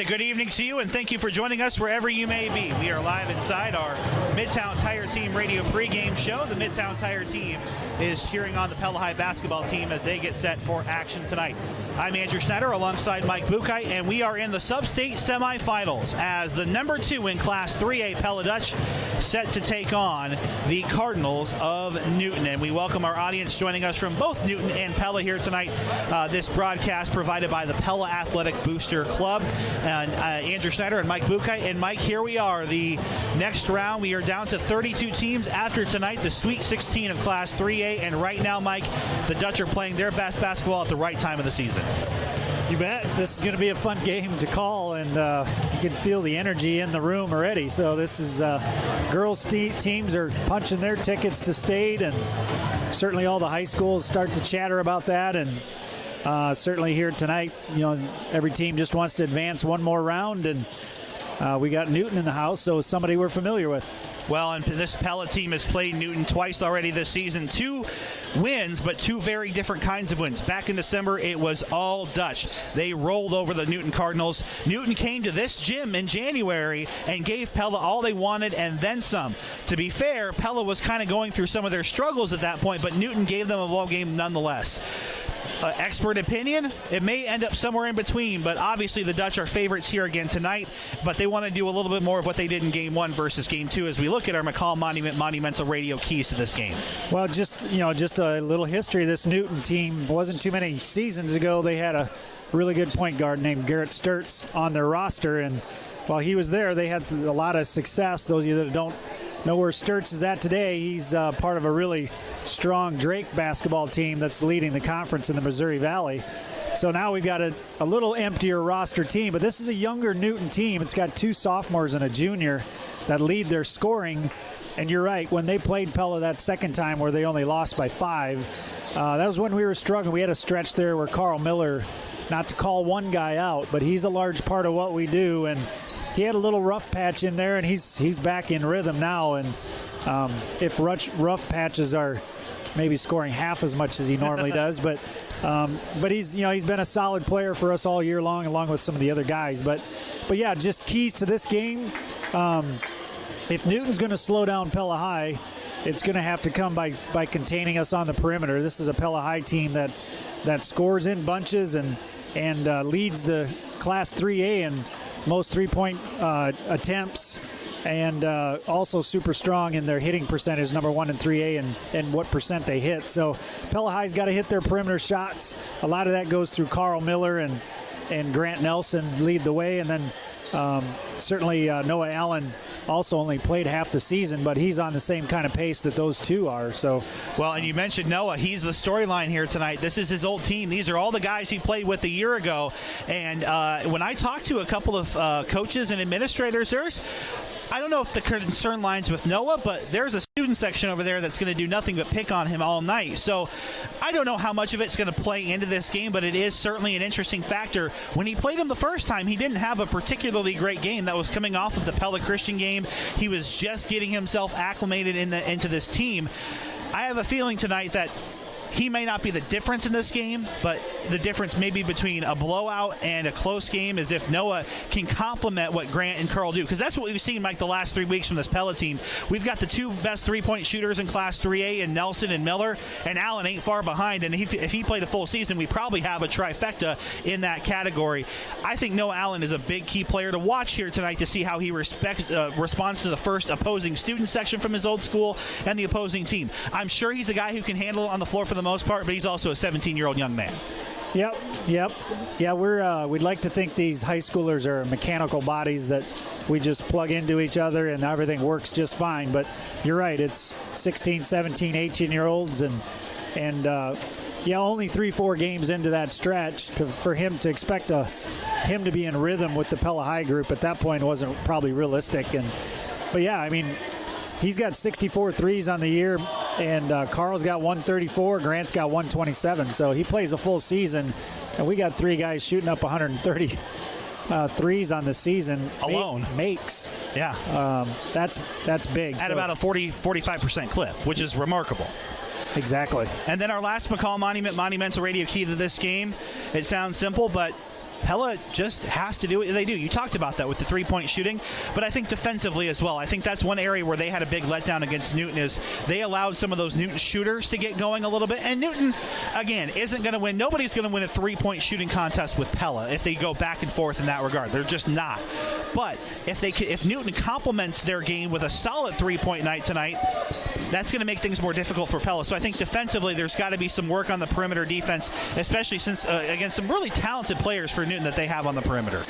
good evening to you, and thank you for joining us wherever you may be. We are live inside our Midtown Tire Team Radio pregame show. The Midtown Tire Team is cheering on the Pella High basketball team as they get set for action tonight. I'm Andrew Schneider alongside Mike Bukai, and we are in the Sub-State semifinals as the number 2 in Class 3A Pella Dutch set to take on the Cardinals of Newton. And we welcome our audience joining us from both Newton and Pella here tonight. This broadcast provided by the Pella Athletic Booster Club. And Andrew Schneider and Mike Bukai. And Mike, here we are, the next round. We are down to 32 teams after tonight, the Sweet 16 of Class 3A. And right now, Mike, the Dutch are playing their best basketball at the right time of the season. You bet. This is going to be a fun game to call, and you can feel the energy in the room already. So this is girls' teams are punching their tickets to state, and certainly all the high schools start to chatter about that. And certainly here tonight, you know, every team just wants to advance one more round, and we got Newton in the house, so somebody we're familiar with. Well, and this Pella team has played Newton twice already this season. 2 wins, but 2 very different kinds of wins. Back in December, it was all Dutch. They rolled over the Newton Cardinals. Newton came to this gym in January and gave Pella all they wanted and then some. To be fair, Pella was kind of going through some of their struggles at that point, but Newton gave them a ball game nonetheless. Expert opinion, it may end up somewhere in between, but obviously the Dutch are favorites here again tonight, but they want to do a little bit more of what they did in Game 1 versus Game 2 as we look at our McCall Monumental Radio keys to this game. Well, just a little history. This Newton team wasn't too many seasons ago. They had a really good point guard named Garrett Sturtz on their roster, and while he was there, they had a lot of success. Those of you that don't know where Sturtz is at today, he's part of a really strong Drake basketball team that's leading the conference in the Missouri Valley. So now we've got a little emptier roster team, but this is a younger Newton team. It's got 2 sophomores and a junior that lead their scoring. And you're right, when they played Pella that second time where they only lost by 5, that was when we were struggling. We had a stretch there where Carl Miller, not to call one guy out, but he's a large part of what we do, and he had a little rough patch in there, and he's back in rhythm now. And if rough patches are maybe scoring half as much as he normally does, but he's been a solid player for us all year long, along with some of the other guys. But yeah, just keys to this game. If Newton's going to slow down Pella High, it's going to have to come by containing us on the perimeter. This is a Pella High team that scores in bunches and leads the Class 3A in most three-point attempts, and also super strong in their hitting percentage, number 1 in 3A, and what percent they hit. So Pella High's got to hit their perimeter shots. A lot of that goes through Carl Miller and Grant Nelson lead the way, and then certainly Noah Allen also only played half the season, but he's on the same kind of pace that those 2 are. So, well, and you mentioned Noah. He's the storyline here tonight. This is his old team. These are all the guys he played with a year ago. And when I talked to a couple of coaches and administrators, I don't know if the concern lines with Noah, but there's a student section over there that's going to do nothing but pick on him all night. So I don't know how much of it's going to play into this game, but it is certainly an interesting factor. When he played him the first time, he didn't have a particularly great game. That was coming off of the Pella Christian game. He was just getting himself acclimated into this team. I have a feeling tonight that he may not be the difference in this game, but the difference maybe between a blowout and a close game is if Noah can complement what Grant and Carl do. Because that's what we've seen, Mike, the last 3 weeks from this Pella team. We've got the 2 best 3-point shooters in Class 3A in Nelson and Miller, and Allen ain't far behind. And if he played a full season, we probably have a trifecta in that category. I think Noah Allen is a big key player to watch here tonight to see how he responds to the first opposing student section from his old school and the opposing team. I'm sure he's a guy who can handle it on the floor for the most part, but he's also a 17-year-old young man. Yep. Yeah, we'd like to think these high schoolers are mechanical bodies that we just plug into each other and everything works just fine. But you're right, it's 16, 17, 18-year-olds, and only 3-4 games into that stretch for him to expect him to be in rhythm with the Pella High group at that point wasn't probably realistic. But yeah, I mean, he's got 64 threes on the year, and Carl's got 134, Grant's got 127. So he plays a full season, and we got 3 guys shooting up 130 threes on the season alone. Makes. Yeah. That's big. At about a 45% clip, which is remarkable. Exactly. And then our last McCall Monumental Radio key to this game. It sounds simple, but Pella just has to do what they do. You talked about that with the three-point shooting, but I think defensively as well. I think that's one area where they had a big letdown against Newton is they allowed some of those Newton shooters to get going a little bit. And Newton, again, isn't going to win. Nobody's going to win a three-point shooting contest with Pella if they go back and forth in that regard. They're just not. But if Newton complements their game with a solid three-point night tonight, that's going to make things more difficult for Pella. So I think defensively there's got to be some work on the perimeter defense, especially since against some really talented players for Newton that they have on the perimeter.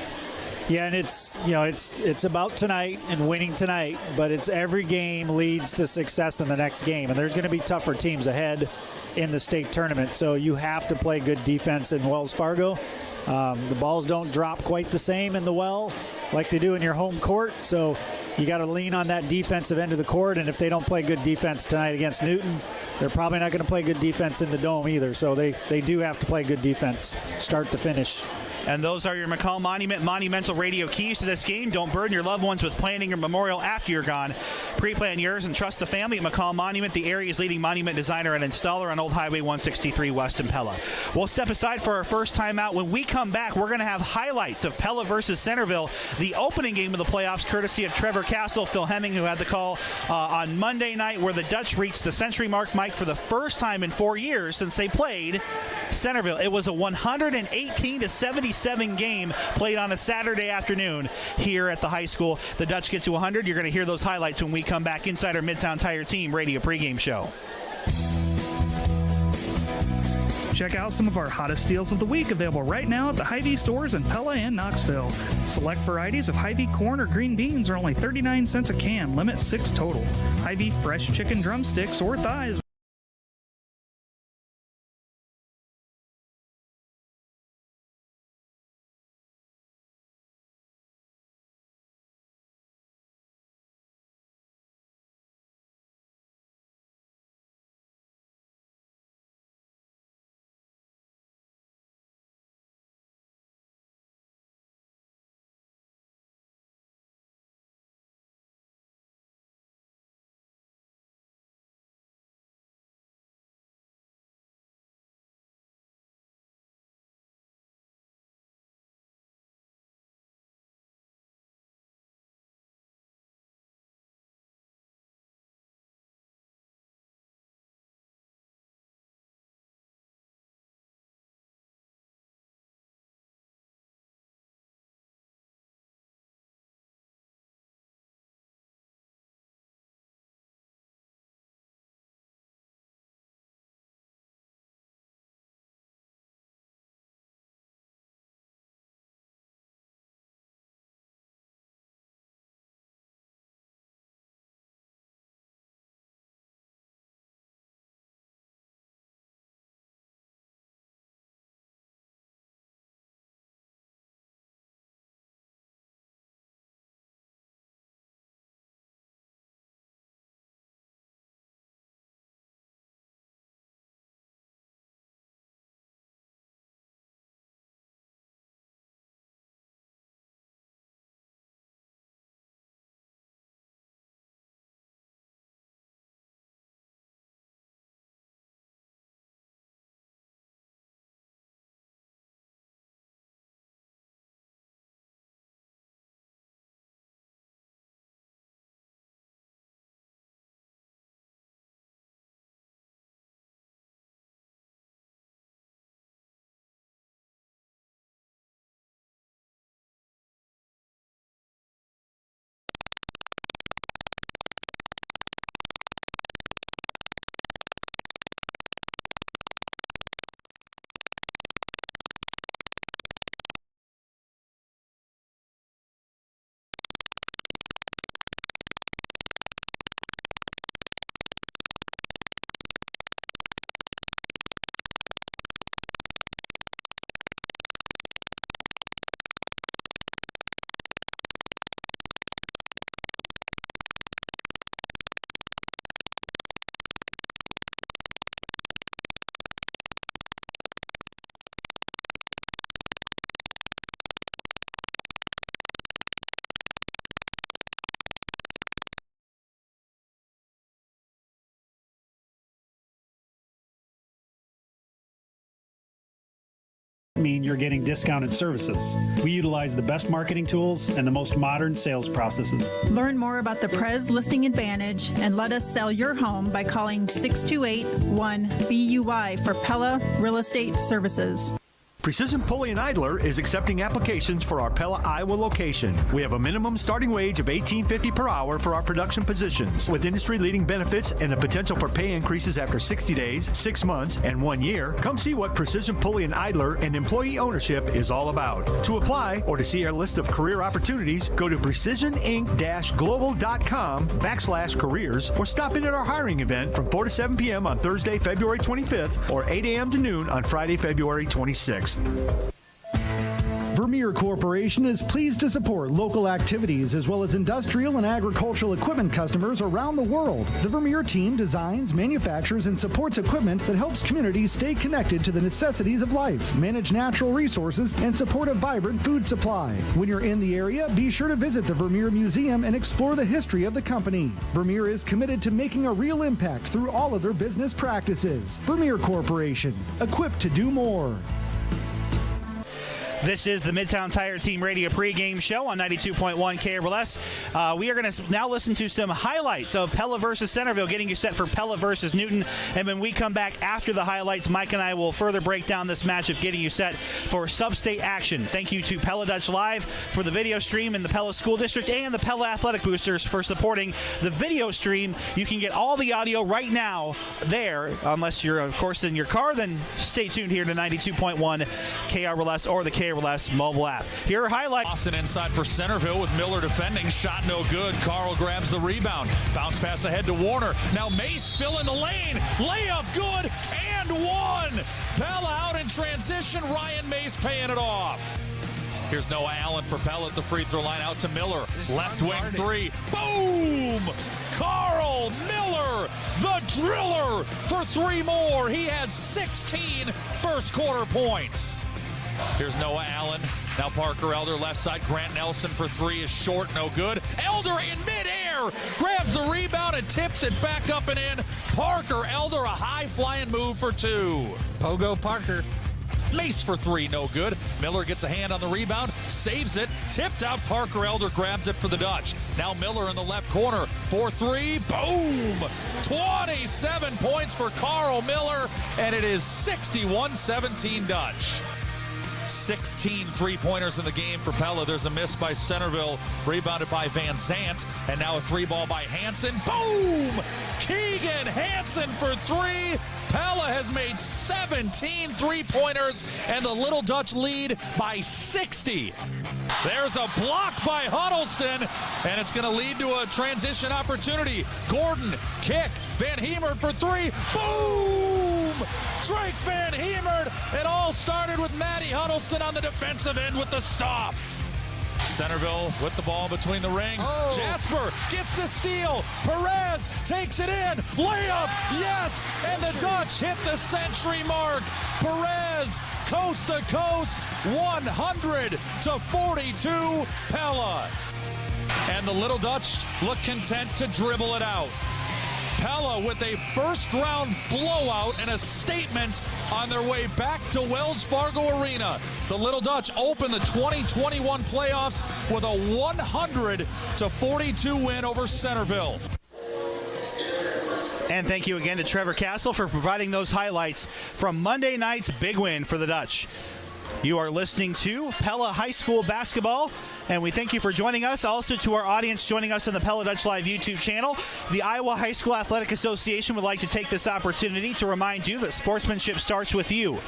Yeah, and it's about tonight and winning tonight, but it's every game leads to success in the next game, and there's going to be tougher teams ahead in the state tournament. So you have to play good defense in Wells Fargo. The balls don't drop quite the same in the well like they do in your home court, so you got to lean on that defensive end of the court, and if they don't play good defense tonight against Newton, they're probably not going to play good defense in the Dome either, so they do have to play good defense start to finish. And those are your McCall Monumental Radio keys to this game. Don't burden your loved ones with planning your memorial after you're gone. Pre-plan yours and trust the family at McCall Monument, the area's leading monument designer and installer on Old Highway 163 West in Pella. We'll step aside for our first time out. When we come back, we're going to have highlights of Pella versus Centerville, the opening game of the playoffs, courtesy of Trevor Castle, Phil Hemming, who had the call on Monday night, where the Dutch reached the century mark, Mike, for the first time in 4 years since they played Centerville. It was a 118-77 game played on a Saturday afternoon here at the high school. The Dutch get to 100. You're going to hear those highlights when we come back inside our Midtown Tire Team Radio pregame show. Check out some of our hottest deals of the week available right now at the Hy-Vee stores in Pella and Knoxville. Select varieties of Hy-Vee corn or green beans are only 39 cents a can, limit 6 total. Hy-Vee fresh chicken drumsticks or thighs mean you're getting discounted services. We utilize the best marketing tools and the most modern sales processes. Learn more about the Prez Listing Advantage and let us sell your home by calling 628-1-BUY for Pella Real Estate Services. Precision Pulley and Idler is accepting applications for our Pella, Iowa location. We have a minimum starting wage of $18.50 per hour for our production positions. With industry-leading benefits and the potential for pay increases after 60 days, 6 months, and 1 year, come see what Precision Pulley and Idler and employee ownership is all about. To apply or to see our list of career opportunities, go to precisioninc-global.com/careers or stop in at our hiring event from 4 to 7 p.m. on Thursday, February 25th or 8 a.m. to noon on Friday, February 26th. Vermeer Corporation is pleased to support local activities as well as industrial and agricultural equipment customers around the world. The Vermeer team designs, manufactures, and supports equipment that helps communities stay connected to the necessities of life, manage natural resources, and support a vibrant food supply. When you're in the area, be sure to visit the Vermeer Museum and explore the history of the company. Vermeer is committed to making a real impact through all of their business practices. Vermeer Corporation, equipped to do more. This is the Midtown Tire Team Radio pregame show on 92.1 KRLS. We are going to now listen to some highlights of Pella versus Centerville, getting you set for Pella versus Newton. And when we come back after the highlights, Mike and I will further break down this matchup, getting you set for sub-state action. Thank you to Pella Dutch Live for the video stream in the Pella School District and the Pella Athletic Boosters for supporting the video stream. You can get all the audio right now there, unless you're, of course, in your car. Then stay tuned here to 92.1 KRLS or the KRLS mobile app. Here are highlights. Austin inside for Centerville with Miller defending. Shot no good. Carl grabs the rebound. Bounce pass ahead to Warner. Now Mace filling the lane. Layup good and one. Pella out in transition. Ryan Mace paying it off. Here's Noah Allen for Pella at the free throw line. Out to Miller. Left wing three. Boom! Carl Miller, the driller, for three more. He has 16 first quarter points. Here's Noah Allen. Now Parker Elder left side. Grant Nelson for three is short, no good. Elder in midair grabs the rebound and tips it back up and in. Parker Elder, a high flying move for two. Pogo Parker. Mace for three, no good. Miller gets a hand on the rebound, saves it, tipped out. Parker Elder grabs it for the Dutch. Now Miller in the left corner for three, boom! 27 points for Carl Miller, and it is 61-17 Dutch. 16 three-pointers in the game for Pella. There's a miss by Centerville, rebounded by Van Zant, and now a three ball by Hansen. Boom! Keegan Hansen for three. Pella has made 17 three-pointers, and the Little Dutch lead by 60. There's a block by Huddleston, and it's going to lead to a transition opportunity. Gordon, kick, Van Hemert for three. Boom! Drake Van Hemert. It all started with Matty Huddleston on the defensive end with the stop. Centerville with the ball between the rings. Oh. Jasper gets the steal. Perez takes it in. Layup, yes! And the Dutch hit the century mark. Perez, coast to coast, 100-42 Pella. And the Little Dutch look content to dribble it out. Pella with a first-round blowout and a statement on their way back to Wells Fargo Arena. The Little Dutch open the 2021 playoffs with a 100-42 win over Centerville. And thank you again to Trevor Castle for providing those highlights from Monday night's big win for the Dutch. You are listening to Pella High School basketball, and we thank you for joining us. Also to our audience joining us on the Pella Dutch Live YouTube channel, the Iowa High School Athletic Association would like to take this opportunity to remind you that sportsmanship starts with you.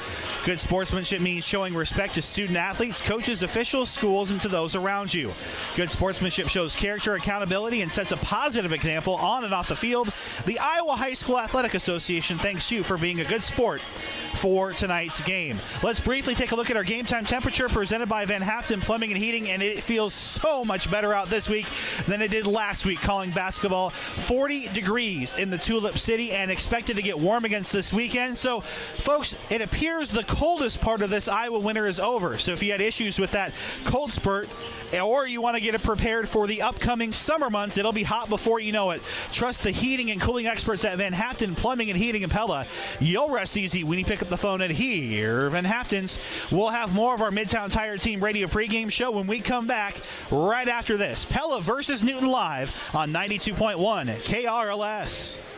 Good sportsmanship means showing respect to student athletes, coaches, officials, schools, and to those around you. Good sportsmanship shows character, accountability, and sets a positive example on and off the field. The Iowa High School Athletic Association thanks you for being a good sport for tonight's game. Let's briefly take a look at our game time temperature presented by Van Haften Plumbing and Heating, and it feels so much better out this week than it did last week calling basketball. 40 degrees in the Tulip City and expected to get warm against this weekend. So, folks, it appears the coldest part of this Iowa winter is over. So if you had issues with that cold spurt, or you want to get it prepared for the upcoming summer months, it'll be hot before you know it. Trust the heating and cooling experts at Van Haften Plumbing and Heating in Pella. You'll rest easy when you pick up the phone at here, Van Haften's. We'll have more of our Midtown Tire Team Radio pregame show when we come back right after this. Pella versus Newton live on 92.1 KRLS.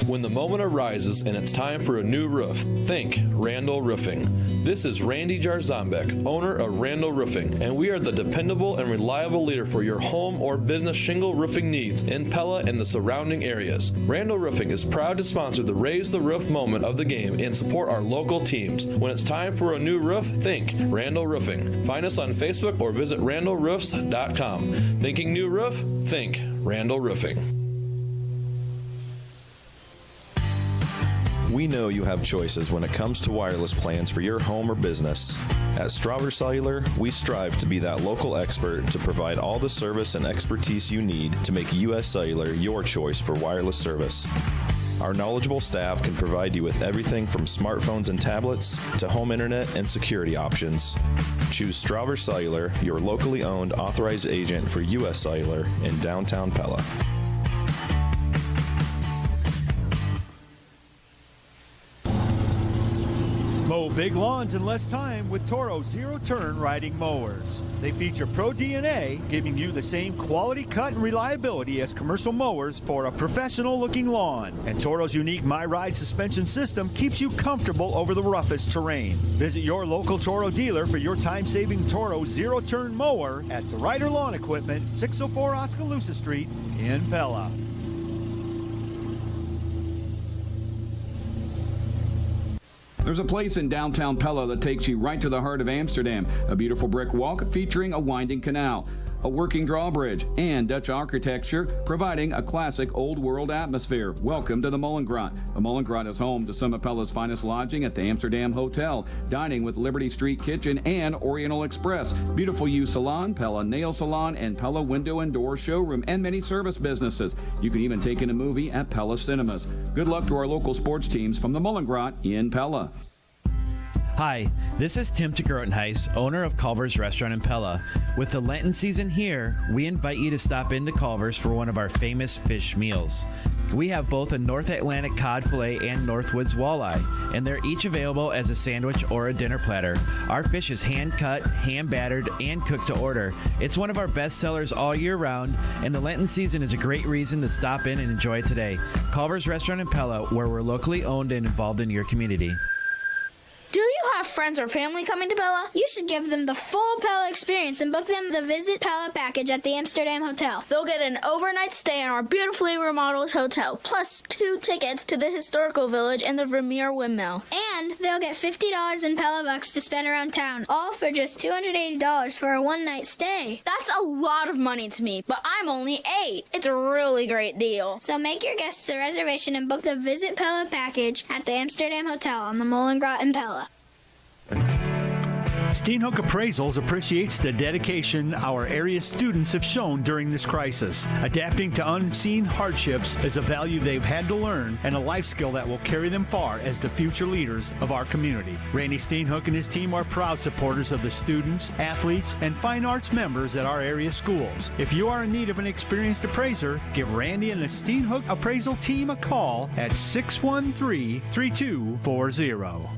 When the moment arises and it's time for a new roof, think Randall Roofing. This is Randy Jarzombek, owner of Randall Roofing, and we are the dependable and reliable leader for your home or business shingle roofing needs in Pella and the surrounding areas. Randall Roofing is proud to sponsor the Raise the Roof moment of the game and support our local teams. When it's time for a new roof, think Randall Roofing. Find us on Facebook or visit randallroofs.com. Thinking new roof? Think Randall Roofing. We know you have choices when it comes to wireless plans for your home or business. At Strauber Cellular, we strive to be that local expert to provide all the service and expertise you need to make U.S. Cellular your choice for wireless service. Our knowledgeable staff can provide you with everything from smartphones and tablets to home internet and security options. Choose Strauber Cellular, your locally owned authorized agent for U.S. Cellular in downtown Pella. Mow big lawns in less time with Toro zero-turn riding mowers. They feature Pro DNA, giving you the same quality cut and reliability as commercial mowers for a professional-looking lawn. And Toro's unique MyRide suspension system keeps you comfortable over the roughest terrain. Visit your local Toro dealer for your time-saving Toro zero-turn mower at the Ryder Lawn Equipment, 604 Oskaloosa Street in Pella. There's a place in downtown Pella that takes you right to the heart of Amsterdam. A beautiful brick walk featuring a winding canal, a working drawbridge, and Dutch architecture providing a classic old world atmosphere. Welcome to the Molengraat. The Molengraat is home to some of Pella's finest lodging at the Amsterdam Hotel, dining with Liberty Street Kitchen and Oriental Express, Beautiful You Salon, Pella Nail Salon, and Pella Window and Door Showroom, and many service businesses. You can even take in a movie at Pella Cinemas. Good luck to our local sports teams from the Molengraat in Pella. Hi, this is Tim Grotenhuis, owner of Culver's Restaurant in Pella. With the Lenten season here, we invite you to stop into Culver's for one of our famous fish meals. We have both a North Atlantic cod fillet and Northwoods walleye, and they're each available as a sandwich or a dinner platter. Our fish is hand-cut, hand-battered, and cooked to order. It's one of our best sellers all year round, and the Lenten season is a great reason to stop in and enjoy it today. Culver's Restaurant in Pella, where we're locally owned and involved in your community. Do you have friends or family coming to Pella? You should give them the full Pella experience and book them the Visit Pella package at the Amsterdam Hotel. They'll get an overnight stay in our beautifully remodeled hotel, plus 2 tickets to the historical village and the Vermeer Windmill. And they'll get $50 in Pella bucks to spend around town, all for just $280 for a one-night stay. That's a lot of money to me, but I'm only 8. It's a really great deal. So make your guests a reservation and book the Visit Pella package at the Amsterdam Hotel on the Molengraat in Pella. Steenhoek Appraisals appreciates the dedication our area students have shown during this crisis. Adapting to unseen hardships is a value they've had to learn and a life skill that will carry them far as the future leaders of our community. Randy Steenhoek and his team are proud supporters of the students, athletes, and fine arts members at our area schools. If you are in need of an experienced appraiser, give Randy and the Steenhoek Appraisal team a call at 613-3240.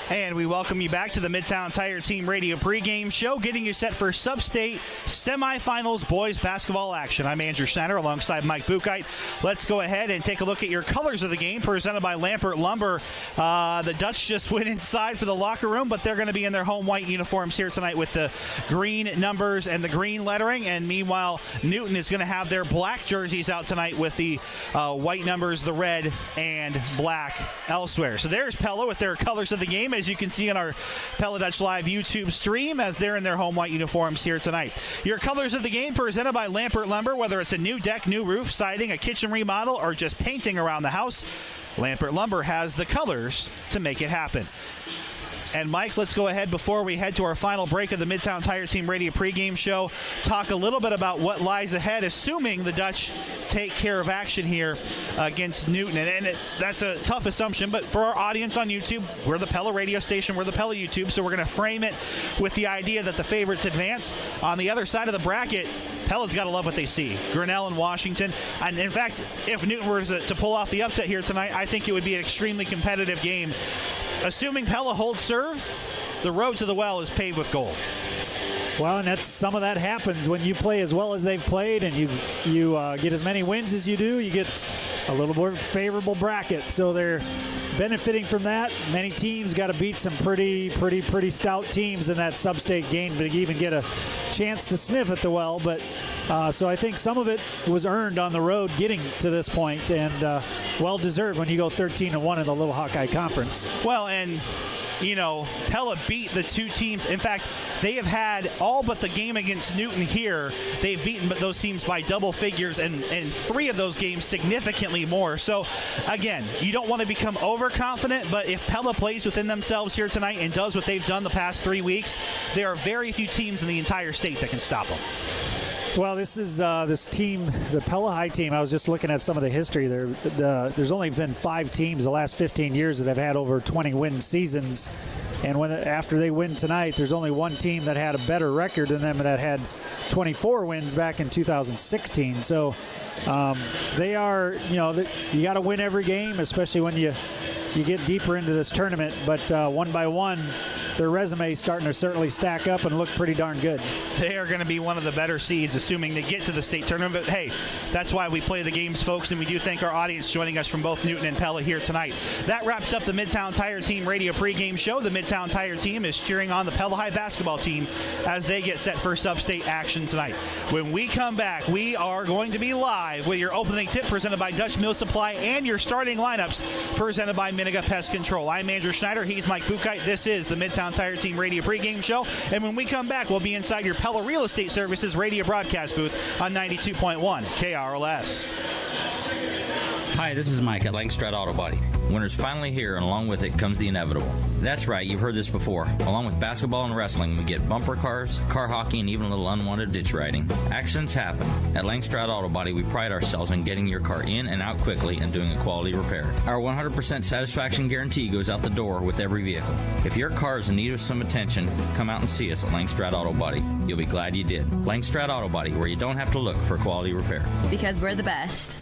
And we welcome you back to the Midtown Tire Team Radio pregame show, getting you set for sub-state semifinals boys basketball action. I'm Andrew Schneider alongside Mike Buchheit. Let's go ahead and take a look at your colors of the game presented by Lampert Lumber. The Dutch just went inside for the locker room, but they're going to be in their home white uniforms here tonight with the green numbers and the green lettering. And meanwhile, Newton is going to have their black jerseys out tonight with the white numbers, the red and black elsewhere. So there's Pella with their colors of the game, as you can see on our Pella Dutch Live YouTube stream, as they're in their home white uniforms here tonight. Your colors of the game presented by Lampert Lumber. Whether it's a new deck, new roof, siding, a kitchen remodel, or just painting around the house, Lampert Lumber has the colors to make it happen. And Mike, let's go ahead before we head to our final break of the Midtown Tire Team Radio pregame show. Talk a little bit about what lies ahead, assuming the Dutch take care of action here against Newton. And that's a tough assumption, but for our audience on YouTube, we're the Pella radio station, we're the Pella YouTube, so we're going to frame it with the idea that the favorites advance. On the other side of the bracket, Pella's got to love what they see. Grinnell and Washington. And in fact, if Newton were to pull off the upset here tonight, I think it would be an extremely competitive game. Assuming Pella holds serve, the road to the well is paved with gold. Well, and some of that happens when you play as well as they've played, and you get as many wins as you do. You get a little more favorable bracket, so they're benefiting from that. Many teams got to beat some pretty stout teams in that sub-state game to even get a chance to sniff at the well. But so I think some of it was earned on the road getting to this point, and well-deserved when you go 13-1 in the Little Hawkeye Conference. Well, and Pella beat the two teams. In fact, they have had all but the game against Newton here. They've beaten those teams by double figures, and 3 of those games significantly more. So, again, you don't want to become overconfident, but if Pella plays within themselves here tonight and does what they've done the past 3 weeks, there are very few teams in the entire state that can stop them. Well, this is this team, the Pella High team. I was just looking at some of the history there. There's only been 5 teams the last 15 years that have had over 20-win seasons. And after they win tonight, there's only one team that had a better record than them that had 24 wins back in 2016. So they are, you got to win every game, especially when you get deeper into this tournament. But one by one, their resume is starting to certainly stack up and look pretty darn good. They are going to be one of the better seeds, assuming they get to the state tournament. But, hey, that's why we play the games, folks, and we do thank our audience joining us from both Newton and Pella here tonight. That wraps up the Midtown Tire Team Radio pregame show. The Midtown Tire Team is cheering on the Pella High basketball team as they get set for sub-state action tonight. When we come back, we are going to be live with your opening tip presented by Dutch Mill Supply and your starting lineups presented by Miniga Pest Control. I'm Andrew Schneider. He's Mike Bukite. This is the Midtown Tire Team Radio pregame show. And when we come back, we'll be inside your Pella Real Estate Services radio broadcast booth on 92.1 KRLS. Hi, this is Mike at Langstrad Auto Body. Winter's finally here, and along with it comes the inevitable. That's right, you've heard this before. Along with basketball and wrestling, we get bumper cars, car hockey, and even a little unwanted ditch riding. Accidents happen. At Langstrad Auto Body, we pride ourselves in getting your car in and out quickly and doing a quality repair. Our 100% satisfaction guarantee goes out the door with every vehicle. If your car is in need of some attention, come out and see us at Langstrad Auto Body. You'll be glad you did. Langstrad Auto Body, where you don't have to look for quality repair. Because we're the best.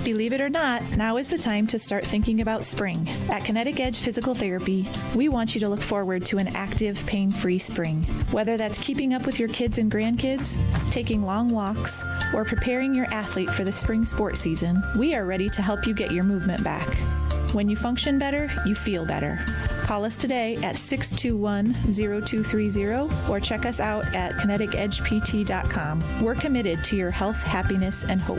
Believe it or not, now is the time to start thinking about spring. At Kinetic Edge Physical Therapy, we want you to look forward to an active, pain-free spring. Whether that's keeping up with your kids and grandkids, taking long walks, or preparing your athlete for the spring sports season, we are ready to help you get your movement back. When you function better, you feel better. Call us today at 621-0230 or check us out at kineticedgept.com. We're committed to your health, happiness, and hope.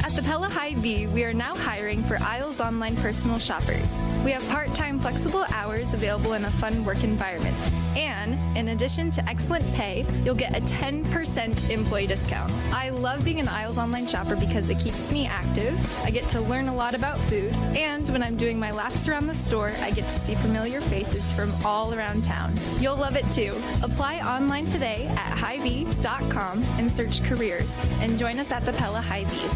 At the Pella Hy-Vee, we are now hiring for Isles Online personal shoppers. We have part-time flexible hours available in a fun work environment. And in addition to excellent pay, you'll get a 10% employee discount. I love being an Isles Online shopper because it keeps me active, I get to learn a lot about food, and when I'm doing my laps around the store, I get to see familiar faces from all around town. You'll love it too. Apply online today at hyvee.com and search careers, and join us at the Pella Hy-Vee.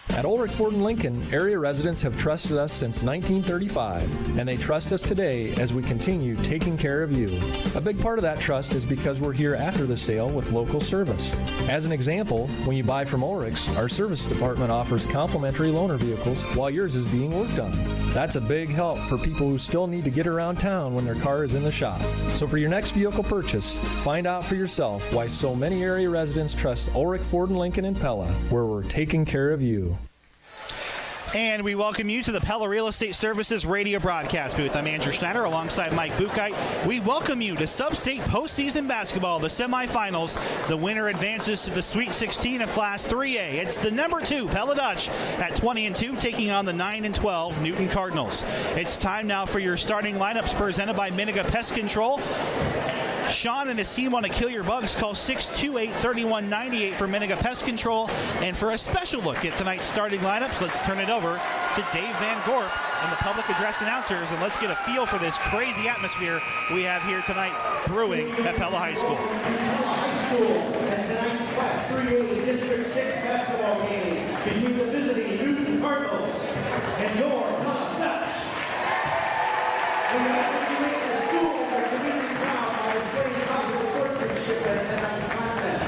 At Ulrich Ford and Lincoln, area residents have trusted us since 1935, and they trust us today as we continue taking care of you. A big part of that trust is because we're here after the sale with local service. As an example, when you buy from Ulrich's, our service department offers complimentary loaner vehicles while yours is being worked on. That's a big help for people who still need to get around town when their car is in the shop. So for your next vehicle purchase, find out for yourself why so many area residents trust Ulrich Ford and Lincoln in Pella, where we're taking care of you. And we welcome you to the Pella Real Estate Services radio broadcast booth. I'm Andrew Schneider alongside Mike Bukite. We welcome you to Sub-State postseason basketball, the semifinals. The winner advances to the Sweet 16 of Class 3A. It's the number 2 Pella Dutch at 20-2 taking on the 9-12 Newton Cardinals. It's time now for your starting lineups presented by Miniga Pest Control. Sean and his team want to kill your bugs. Call 628-3198 for Miniga Pest Control. And for a special look at tonight's starting lineups, let's turn it over to Dave Van Gorp and the public address announcers, and let's get a feel for this crazy atmosphere we have here tonight brewing at Pella High School. Pella High School and tonight's Class 3A District 6 basketball game between the visiting Newton Cardinals and your Pella Dutch. We ask that you make the school and community proud by displaying positive sportsmanship at tonight's contest.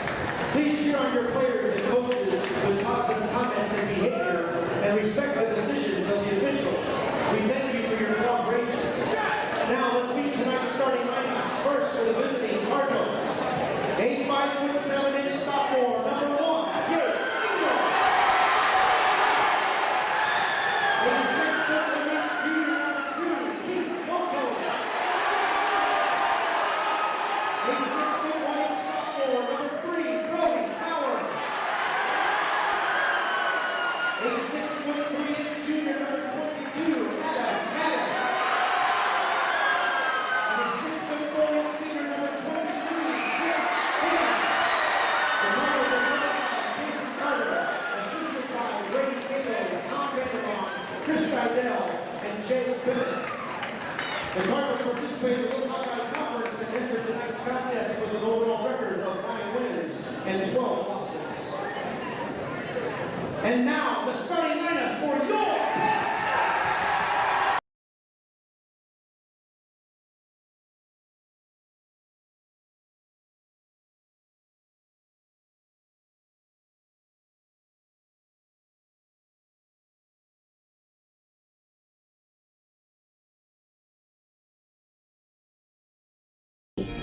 Please cheer on your players and coaches with positive comments and behavior, and respect the decisions of the officials. We thank you for your cooperation. Now let's meet tonight's starting lineups. First for the visiting Cardinals, a 5'7" sophomore, number 1, Jake Ingram. A 6'1" junior, number 2, Keith Moko. A 6'1" sophomore, number 3, Brody Howard. A 6'3" junior, number 22, Adam Mattis. And a 6'4" senior, number 23, Jeff Pella. The numbers are led by Jason Carter, assisted by Ray Cato, Tom Vandermont, Chris Rydell, and Jay Bennett. The Cardinals participate in the Little Hawkeye Conference and enter tonight's contest with an overall record of 9 wins and 12 losses. And now, the starting lineups for your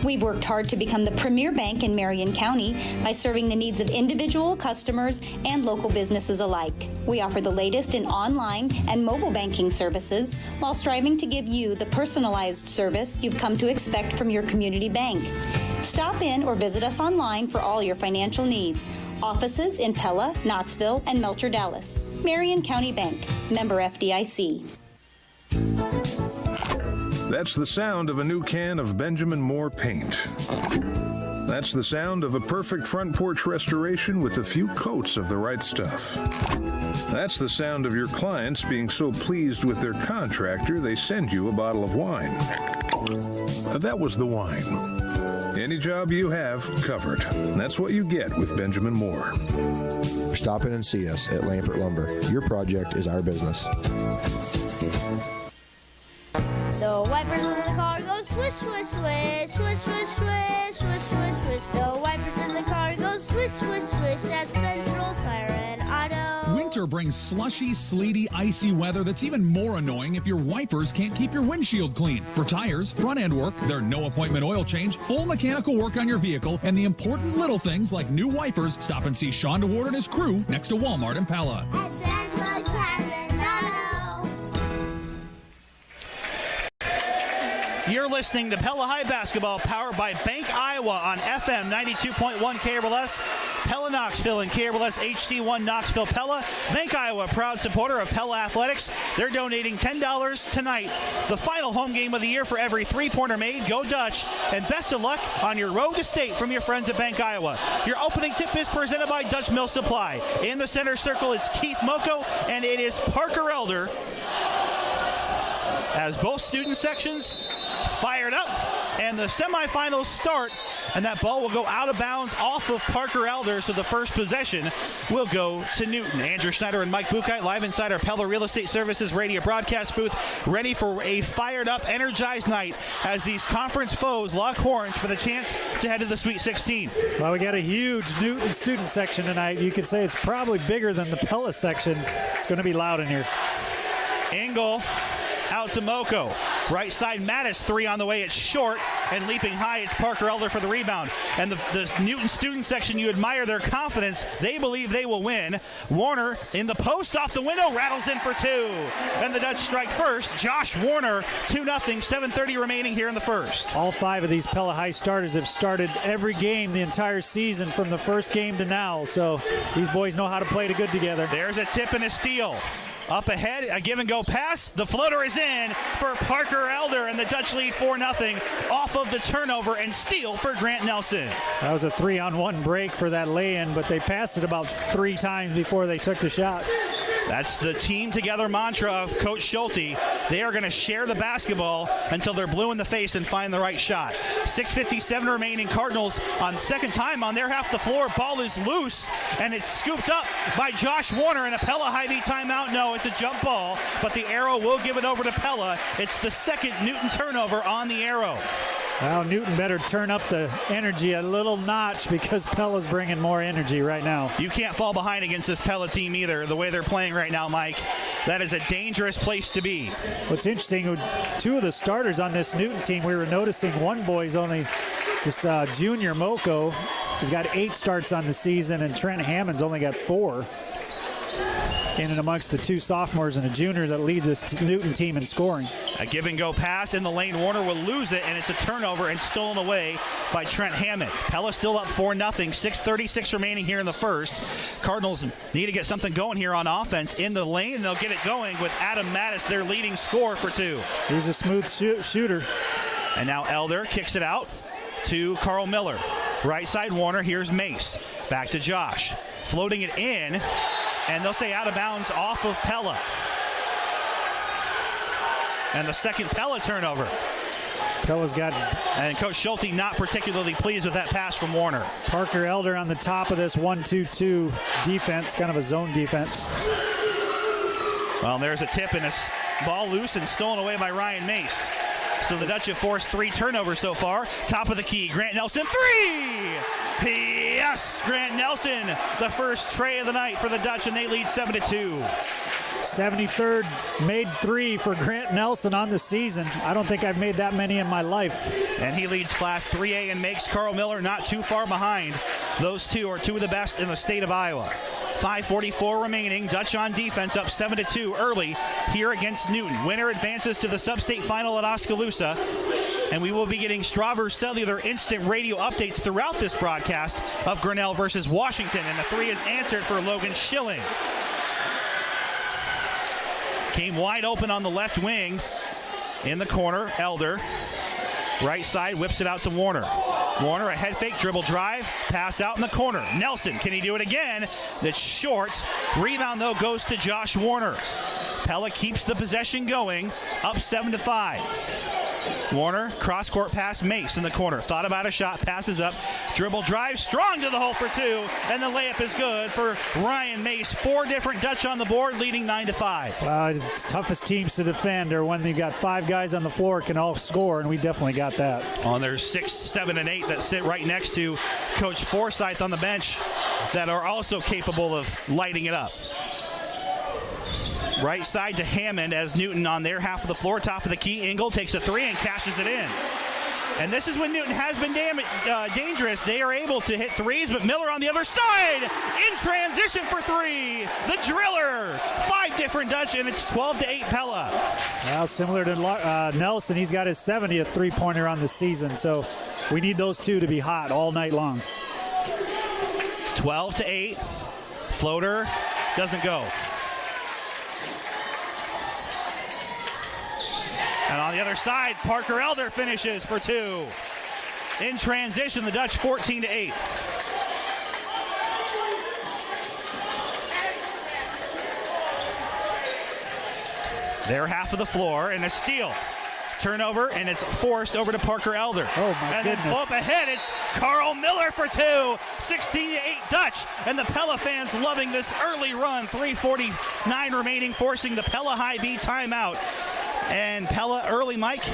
We've worked hard to become the premier bank in Marion County by serving the needs of individual customers and local businesses alike. We offer the latest in online and mobile banking services while striving to give you the personalized service you've come to expect from your community bank. Stop in or visit us online for all your financial needs. Offices in Pella, Knoxville, and Melcher, Dallas. Marion County Bank, member FDIC. That's the sound of a new can of Benjamin Moore paint. That's the sound of a perfect front porch restoration with a few coats of the right stuff. That's the sound of your clients being so pleased with their contractor they send you a bottle of wine. That was the wine. Any job you have, covered. That's what you get with Benjamin Moore. Stop in and see us at Lampert Lumber. Your project is our business. The wipers in the car go swish, swish, swish, swish, swish, swish, swish, swish, swish. The wipers in the car go swish, swish, swish at Central Tire and Auto. Winter brings slushy, sleety, icy weather that's even more annoying if your wipers can't keep your windshield clean. For tires, front-end work, their no-appointment oil change, full mechanical work on your vehicle, and the important little things like new wipers, stop and see Sean DeWard and his crew next to Walmart in Pella. At Central Tire and Auto. You're listening to Pella High Basketball, powered by Bank Iowa on FM 92.1 KRLS, Pella Knoxville, and KRLS HD1 Knoxville Pella. Bank Iowa, proud supporter of Pella Athletics. They're donating $10 tonight, the final home game of the year, for every three-pointer made. Go Dutch, and best of luck on your road to state from your friends at Bank Iowa. Your opening tip is presented by Dutch Mill Supply. In the center circle, it's Keith Moko, and it is Parker Elder, as both student sections fired up, and the semifinals start, and that ball will go out of bounds off of Parker Elder, so the first possession will go to Newton. Andrew Schneider and Mike Buchheit live inside our Pella Real Estate Services radio broadcast booth, ready for a fired up, energized night as these conference foes lock horns for the chance to head to the Sweet 16. Well, we got a huge Newton student section tonight. You could say it's probably bigger than the Pella section. It's going to be loud in here. Engel out to Moko. Right side, Mattis, three on the way. It's short, and leaping high, it's Parker Elder for the rebound. And the Newton student section, you admire their confidence. They believe they will win. Warner in the post, off the window, rattles in for two. And the Dutch strike first. Josh Warner, 2-0, 7:30 remaining here in the first. All five of these Pella High starters have started every game the entire season from the first game to now. So these boys know how to play good together. There's a tip and a steal. Up ahead, a give-and-go pass. The floater is in for Parker Elder, and the Dutch lead 4-0 off of the turnover and steal for Grant Nelson. That was a 3-on-1 break for that lay-in, but they passed it about 3 times before they took the shot. That's the team together mantra of Coach Schulte. They are going to share the basketball until they're blue in the face and find the right shot. 6:57 remaining. Cardinals on second time on their half of the floor. Ball is loose, and it's scooped up by Josh Warner. And a Pella Hy-Vee timeout. No, it's a jump ball, but the Arrow will give it over to Pella. It's the second Newton turnover on the Arrow. Well, Newton better turn up the energy a little notch because Pella's bringing more energy right now. You can't fall behind against this Pella team either, the way they're playing right now, Mike. That is a dangerous place to be. What's interesting, two of the starters on this Newton team, we were noticing one boy's only just junior, Moko. He's got 8 starts on the season, and Trent Hammond's only got 4. In and amongst the 2 sophomores and a junior that leads this Newton team in scoring. A give-and-go pass in the lane. Warner will lose it, and it's a turnover and stolen away by Trent Hammond. Pella still up 4-0. 6:36 remaining here in the first. Cardinals need to get something going here on offense in the lane, and they'll get it going with Adam Mattis, their leading scorer for 2. He's a smooth shooter. And now Elder kicks it out to Carl Miller. Right side Warner. Here's Mace. Back to Josh. Floating it in. And they'll say out of bounds off of Pella. And the second Pella turnover. Pella's got... And Coach Schulte not particularly pleased with that pass from Warner. Parker Elder on the top of this 1-2-2 defense, kind of a zone defense. Well, there's a tip and a ball loose and stolen away by Ryan Mace. So the Dutch have forced 3 turnovers so far. Top of the key, Grant Nelson, 3! Yes, Grant Nelson, the first tray of the night for the Dutch, and they lead 7-2. 73rd made 3 for Grant Nelson on the season. I don't think I've made that many in my life. And he leads Class 3A and makes Carl Miller not too far behind. Those 2 are 2 of the best in the state of Iowa. 5:44 remaining. Dutch on defense up 7-2 early here against Newton. Winner advances to the sub-state final at Oskaloosa. And we will be getting Strawber's Cellular instant radio updates throughout this broadcast of Grinnell versus Washington. And the 3 is answered for Logan Schilling. Came wide open on the left wing. In the corner, Elder. Right side, whips it out to Warner. Warner, a head fake, dribble drive, pass out in the corner. Nelson, can he do it again? That's short. Rebound, though, goes to Josh Warner. Pella keeps the possession going, up 7-5. Warner, cross-court pass, Mace in the corner. Thought about a shot, passes up, dribble drive, strong to the hole for 2, and the layup is good for Ryan Mace. 4 different Dutch on the board, leading 9-5. It's toughest teams to defend are when you got 5 guys on the floor can all score, and we definitely got that. On their 6, 7, and 8 that sit right next to Coach Forsyth on the bench that are also capable of lighting it up. Right side to Hammond as Newton on their half of the floor. Top of the key, Engel takes a 3 and cashes it in. And this is when Newton has been dangerous. They are able to hit 3s, but Miller on the other side in transition for 3. The driller. 5 different Dutch, and it's 12-8 Pella. Well, similar to Nelson, he's got his 70th three-pointer on the season, so we need those 2 to be hot all night long. 12-8. Floater doesn't go. And on the other side, Parker Elder finishes for 2. In transition, the Dutch 14-8. Their half of the floor, and a steal. Turnover, and it's forced over to Parker Elder. Oh, my goodness. And then up ahead, it's Carl Miller for 2. 16-8 Dutch, and the Pella fans loving this early run. 3:49 remaining, forcing the Pella Hy-Vee timeout. And Pella early, Mike,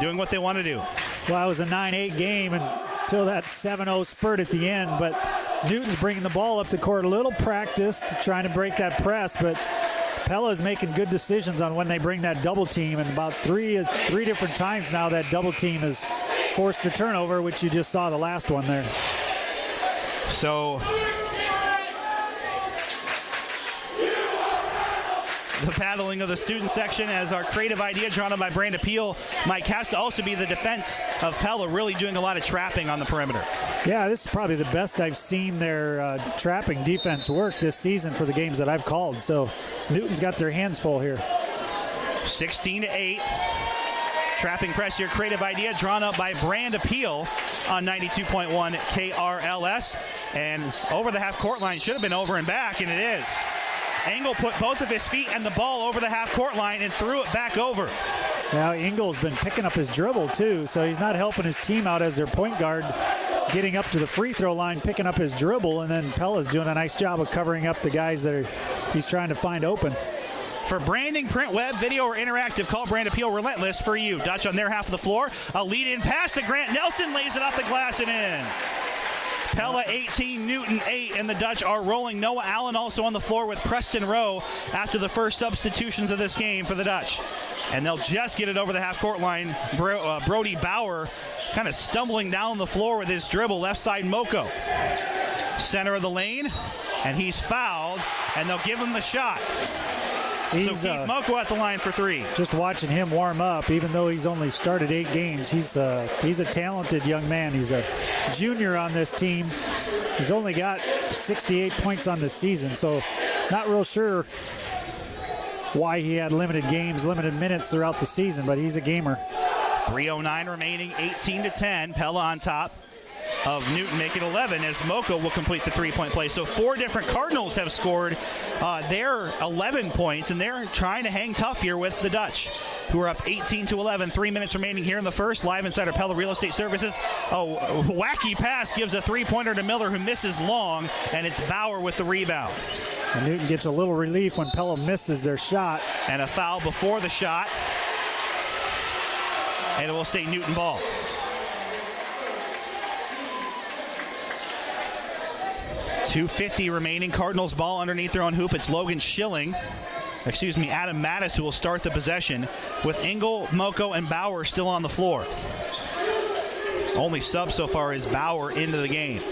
doing what they want to do. Well, it was a 9-8 game until that 7-0 spurt at the end, but Newton's bringing the ball up the court. A little practice to trying to break that press, but Pella is making good decisions on when they bring that double team, and about three different times now that double team has forced a turnover, which you just saw the last one there. So the paddling of the student section as our creative idea drawn up by Brand Appeal. Mike, has to also be the defense of Pella really doing a lot of trapping on the perimeter. Yeah, this is probably the best I've seen their trapping defense work this season for the games that I've called. So Newton's got their hands full here. 16-8. Trapping press, your creative idea drawn up by Brand Appeal on 92.1 KRLS. And over the half-court line, should have been over and back, and it is. Engel put both of his feet and the ball over the half-court line and threw it back over. Now, Engel's been picking up his dribble, too, so he's not helping his team out as their point guard, getting up to the free throw line, picking up his dribble, and then Pella's doing a nice job of covering up the guys that he's trying to find open. For branding, print, web, video, or interactive, call Brand Appeal Relentless for you. Dutch on their half of the floor. A lead-in pass to Grant Nelson, lays it off the glass and in. Pella 18, Newton 8, and the Dutch are rolling. Noah Allen also on the floor with Preston Rowe after the first substitutions of this game for the Dutch. And they'll just get it over the half-court line. Brody Bauer kind of stumbling down the floor with his dribble, left side Moko. Center of the lane, and he's fouled, and they'll give him the shot. So Keith Moko at the line for three. Just watching him warm up, even though he's only started 8 games, he's a talented young man. He's a junior on this team. He's only got 68 points on the season, so not real sure why he had limited games, limited minutes throughout the season, but he's a gamer. 3:09 remaining, 18-10. Pella on top of Newton, make it 11 as Moko will complete the three-point play. So 4 different Cardinals have scored their 11 points, and they're trying to hang tough here with the Dutch, who are up 18-11. 3 minutes remaining here in the first. Live inside our Pella Real Estate Services. Oh, wacky pass gives a three-pointer to Miller, who misses long, and it's Bauer with the rebound. And Newton gets a little relief when Pella misses their shot. And a foul before the shot. And it will stay Newton ball. .250 remaining. Cardinals ball underneath their own hoop. It's Adam Mattis who will start the possession with Engel, Moko, and Bauer still on the floor. Only sub so far is Bauer into the game.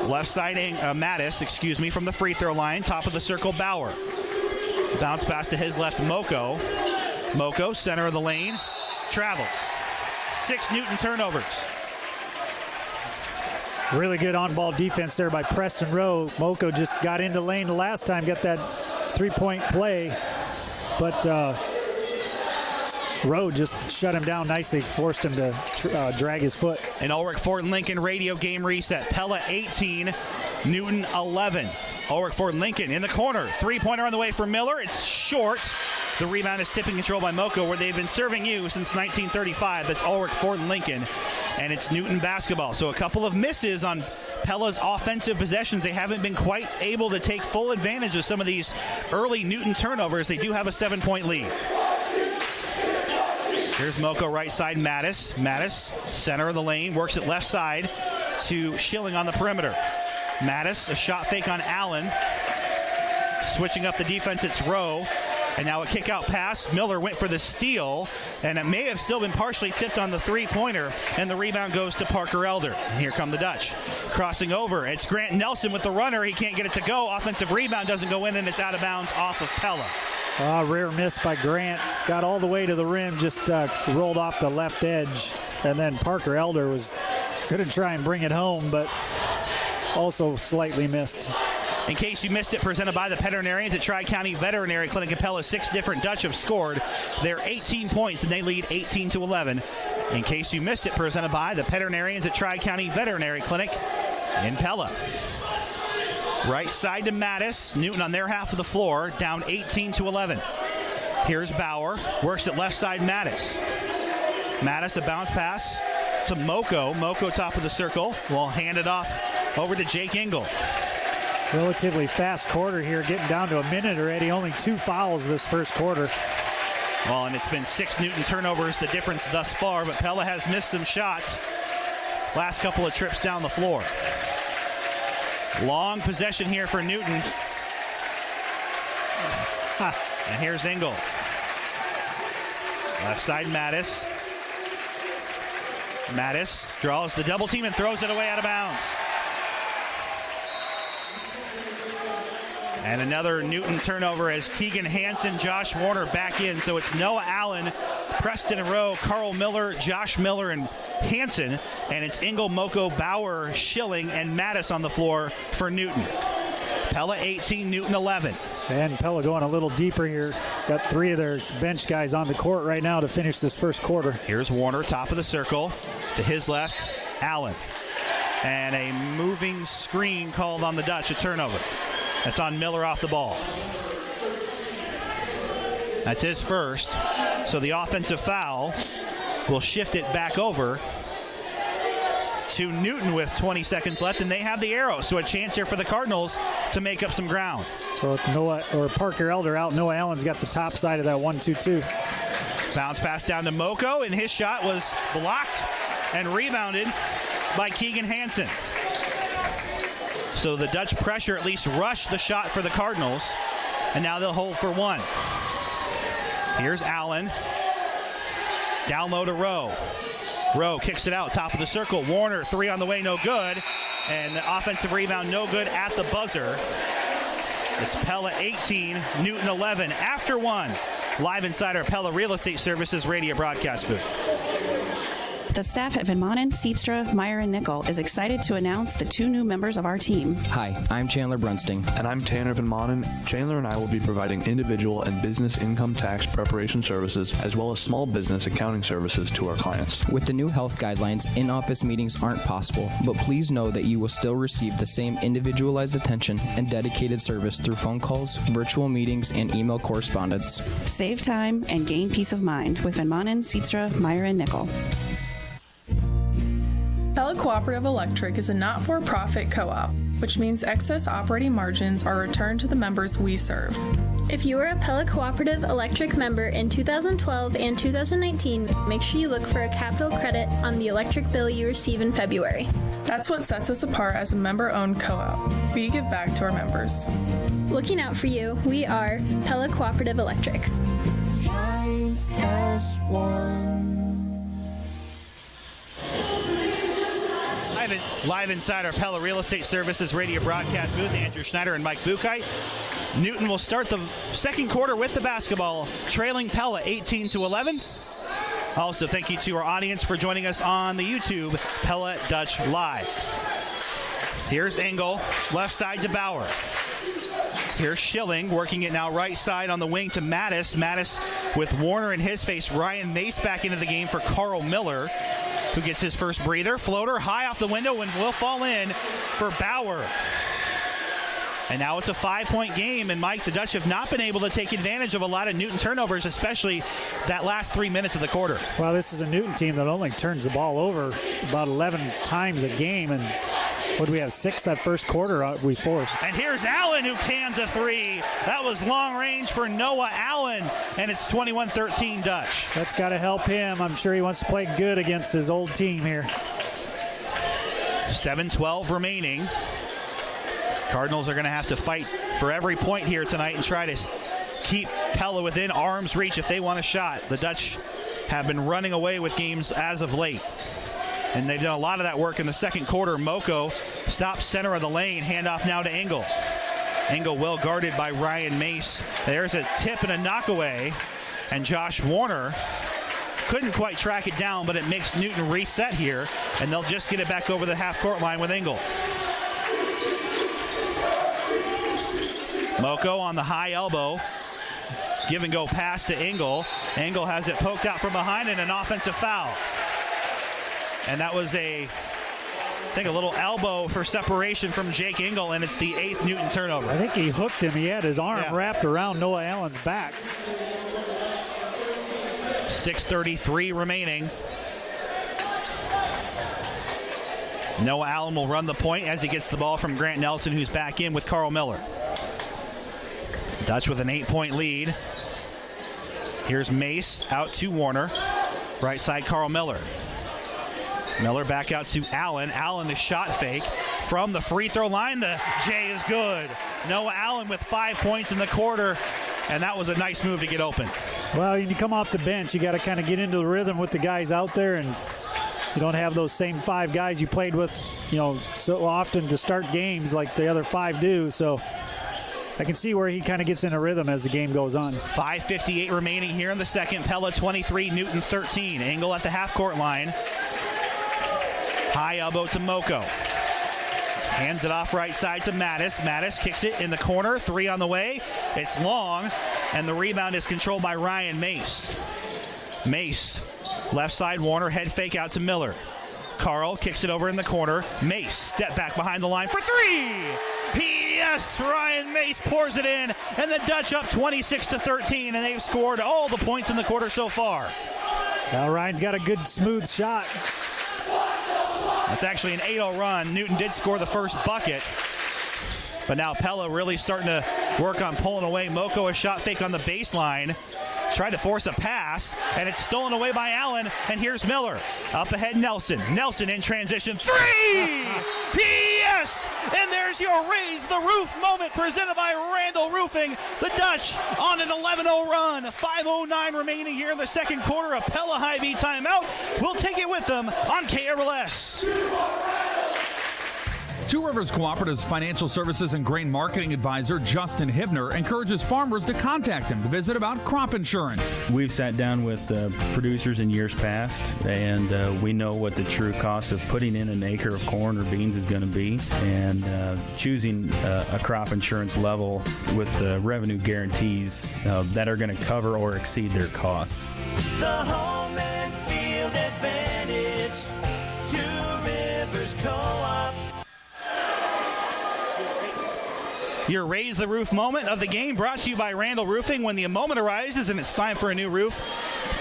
Left side Mattis, from the free throw line. Top of the circle, Bauer. Bounce pass to his left, Moko. Moko, center of the lane, travels. 6 Newton turnovers. Really good on-ball defense there by Preston Rowe. Moko just got into lane the last time, got that three-point play, but Rowe just shut him down nicely, forced him to drag his foot. An Ulrich Ford Lincoln radio game reset. Pella 18, Newton 11. Ulrich Ford Lincoln in the corner. Three-pointer on the way for Miller. It's short. The rebound is tipping control by Moko, where they've been serving you since 1935. That's Ulrich Ford Lincoln, and it's Newton basketball. So a couple of misses on Pella's offensive possessions. They haven't been quite able to take full advantage of some of these early Newton turnovers. They do have a 7-point lead. Here's Moko right side, Mattis. Mattis, center of the lane, works it left side to Schilling on the perimeter. Mattis, a shot fake on Allen. Switching up the defense, it's Rowe. And now a kick-out pass. Miller went for the steal, and it may have still been partially tipped on the three-pointer, and the rebound goes to Parker Elder. And here come the Dutch. Crossing over. It's Grant Nelson with the runner. He can't get it to go. Offensive rebound doesn't go in, and it's out of bounds off of Pella. Rare miss by Grant. Got all the way to the rim, just rolled off the left edge. And then Parker Elder was going to try and bring it home, but also slightly missed. In case you missed it, presented by the veterinarians at Tri-County Veterinary Clinic in Pella. 6 different Dutch have scored. They're 18 points, and they lead 18-11. In case you missed it, presented by the veterinarians at Tri-County Veterinary Clinic in Pella. Right side to Mattis. Newton on their half of the floor, down 18-11. Here's Bauer. Works it left side, Mattis. Mattis, a bounce pass to Moko. Moko top of the circle. Will hand it off over to Jake Engel. Relatively fast quarter here, getting down to a minute already. Only 2 fouls this first quarter. Well, and it's been 6 Newton turnovers, the difference thus far, but Pella has missed some shots last couple of trips down the floor. Long possession here for Newton. And here's Engel. Left side, Mattis. Mattis draws the double team and throws it away out of bounds. And another Newton turnover as Keegan Hansen, Josh Warner back in. So it's Noah Allen, Preston Rowe, Carl Miller, Josh Miller, and Hansen. And it's Engel, Moko, Bauer, Schilling, and Mattis on the floor for Newton. Pella 18, Newton 11. And Pella going a little deeper here. Got 3 of their bench guys on the court right now to finish this first quarter. Here's Warner, top of the circle. To his left, Allen. And a moving screen called on the Dutch, a turnover. That's on Miller off the ball. That's his first. So the offensive foul will shift it back over to Newton with 20 seconds left, and they have the arrow. So a chance here for the Cardinals to make up some ground. So with Noah or Parker Elder out, Noah Allen's got the top side of that 1-2-2. Bounce pass down to Moko, and his shot was blocked and rebounded by Keegan Hansen. So the Dutch pressure at least rushed the shot for the Cardinals, and now they'll hold for one. Here's Allen. Down low to Rowe. Rowe kicks it out, top of the circle. Warner, three on the way, no good. And the offensive rebound, no good at the buzzer. It's Pella 18, Newton 11. After one, live inside our Pella Real Estate Services radio broadcast booth. The staff at Van Manen, Seatstra, Meyer, and Nickel is excited to announce the 2 new members of our team. Hi, I'm Chandler Brunsting. And I'm Tanner Van Manen. Chandler and I will be providing individual and business income tax preparation services as well as small business accounting services to our clients. With the new health guidelines, in-office meetings aren't possible, but please know that you will still receive the same individualized attention and dedicated service through phone calls, virtual meetings, and email correspondence. Save time and gain peace of mind with Van Manen, Seatstra, Meyer, and Nickel. Pella Cooperative Electric is a not-for-profit co-op, which means excess operating margins are returned to the members we serve. If you were a Pella Cooperative Electric member in 2012 and 2019, make sure you look for a capital credit on the electric bill you receive in February. That's what sets us apart as a member-owned co-op. We give back to our members. Looking out for you, we are Pella Cooperative Electric. Shine as one. Live inside our Pella Real Estate Services radio broadcast booth, Andrew Schneider and Mike Buchheit. Newton will start the second quarter with the basketball, trailing Pella 18-11. Also, thank you to our audience for joining us on the YouTube Pella Dutch Live. Here's Engel, left side to Bauer. Here's Schilling, working it now right side on the wing to Mattis. Mattis with Warner in his face. Ryan Mace back into the game for Carl Miller, who gets his first breather. Floater high off the window and will fall in for Bauer. And now it's a 5-point game, and Mike, the Dutch have not been able to take advantage of a lot of Newton turnovers, especially that last 3 minutes of the quarter. Well, this is a Newton team that only turns the ball over about 11 times a game, and what do we have, 6 that first quarter we forced. And here's Allen, who cans a three. That was long range for Noah Allen, and it's 21-13 Dutch. That's got to help him. I'm sure he wants to play good against his old team here. 7:12 remaining. Cardinals are going to have to fight for every point here tonight and try to keep Pella within arm's reach if they want a shot. The Dutch have been running away with games as of late, and they've done a lot of that work in the second quarter. Moko stops center of the lane. Handoff now to Engel. Engel well guarded by Ryan Mace. There's a tip and a knockaway, and Josh Warner couldn't quite track it down, but it makes Newton reset here, and they'll just get it back over the half-court line with Engel. Moko on the high elbow. Give and go pass to Engel. Engel has it poked out from behind and an offensive foul. And that was I think a little elbow for separation from Jake Engel, and it's the 8th Newton turnover. I think he hooked him. He had his arm wrapped around Noah Allen's back. 6:33 remaining. Noah Allen will run the point as he gets the ball from Grant Nelson, who's back in with Carl Miller. Dutch with an 8-point lead. Here's Mace out to Warner. Right side, Carl Miller. Miller back out to Allen. Allen, the shot fake from the free throw line. The J is good. Noah Allen with 5 points in the quarter, and that was a nice move to get open. Well, when you come off the bench, you got to kind of get into the rhythm with the guys out there, and you don't have those same 5 guys you played with, so often to start games like the other 5 do. So I can see where he kind of gets in a rhythm as the game goes on. 5:58 remaining here in the second. Pella 23, Newton 13. Engel at the half-court line. High elbow to Moko. Hands it off right side to Mattis. Mattis kicks it in the corner. 3 on the way. It's long, and the rebound is controlled by Ryan Mace. Mace, left side, Warner, head fake out to Miller. Carl kicks it over in the corner. Mace, step back behind the line for 3. Yes, Ryan Mace pours it in, and the Dutch up 26-13, and they've scored all the points in the quarter so far. Now Ryan's got a good smooth shot. That's actually an 8-0 run. Newton did score the first bucket. But now Pella really starting to work on pulling away. Moko a shot fake on the baseline. Tried to force a pass, and it's stolen away by Allen. And here's Miller. Up ahead, Nelson. Nelson in transition. 3! Yes! And there's your Raise the Roof moment presented by Randall Roofing. The Dutch on an 11-0 run. 5:09 remaining here in the second quarter. A Pella Hy-Vee timeout. We'll take it with them on KRLS. Two Rivers Cooperative's financial services and grain marketing advisor, Justin Hibner, encourages farmers to contact him to visit about crop insurance. We've sat down with producers in years past, and we know what the true cost of putting in an acre of corn or beans is going to be, and choosing a crop insurance level with the revenue guarantees that are going to cover or exceed their costs. The home and field advantage. Two Rivers Co-op. Your Raise the Roof moment of the game brought to you by Randall Roofing. When the moment arises and it's time for a new roof,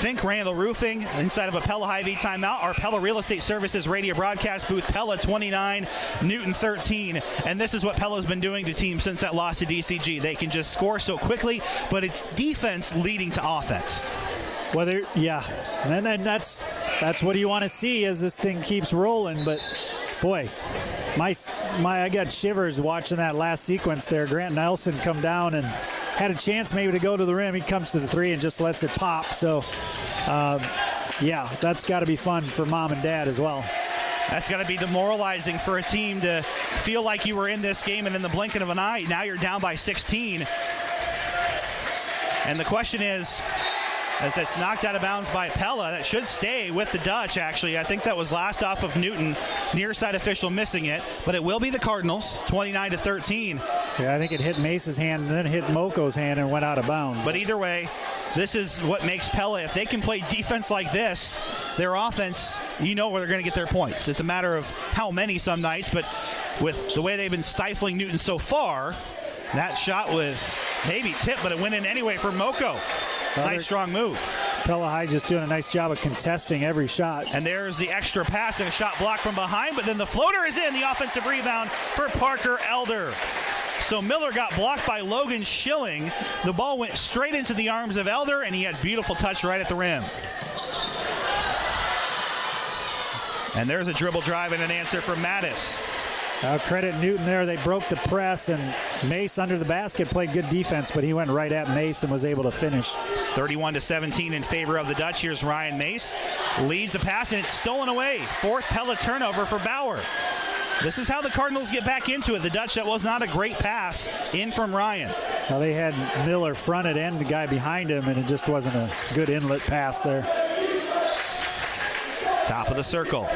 think Randall Roofing. Inside of a Pella Hy-Vee timeout, our Pella Real Estate Services radio broadcast booth, Pella 29, Newton 13. And this is what Pella's been doing to teams since that loss to DCG. They can just score so quickly, but it's defense leading to offense. And that's what you want to see as this thing keeps rolling. But boy, I got shivers watching that last sequence there. Grant Nelson come down and had a chance maybe to go to the rim. He comes to the three and just lets it pop. So, that's got to be fun for mom and dad as well. That's got to be demoralizing for a team to feel like you were in this game, and in the blink of an eye, now you're down by 16. And the question is, as it's knocked out of bounds by Pella, that should stay with the Dutch, actually. I think that was last off of Newton. Near side official missing it, but it will be the Cardinals, 29-13. Yeah, I think it hit Mace's hand and then hit Moko's hand and went out of bounds. But either way, this is what makes Pella. If they can play defense like this, their offense, you know where they're going to get their points. It's a matter of how many some nights, but with the way they've been stifling Newton so far, that shot was maybe tipped, but it went in anyway for Moko. Nice, strong move. Pella High just doing a nice job of contesting every shot. And there's the extra pass and a shot blocked from behind, but then the floater is in, the offensive rebound for Parker Elder. So Miller got blocked by Logan Schilling. The ball went straight into the arms of Elder, and he had beautiful touch right at the rim. And there's a dribble drive and an answer from Mattis. Credit Newton there. They broke the press, and Mace under the basket played good defense, but he went right at Mace and was able to finish. 31-17 in favor of the Dutch. Here's Ryan Mace. Leads a pass, and it's stolen away. Fourth Pella turnover for Bauer. This is how the Cardinals get back into it. The Dutch, that was not a great pass in from Ryan. Well, they had Miller fronted and the guy behind him, and it just wasn't a good inlet pass there. Top of the circle.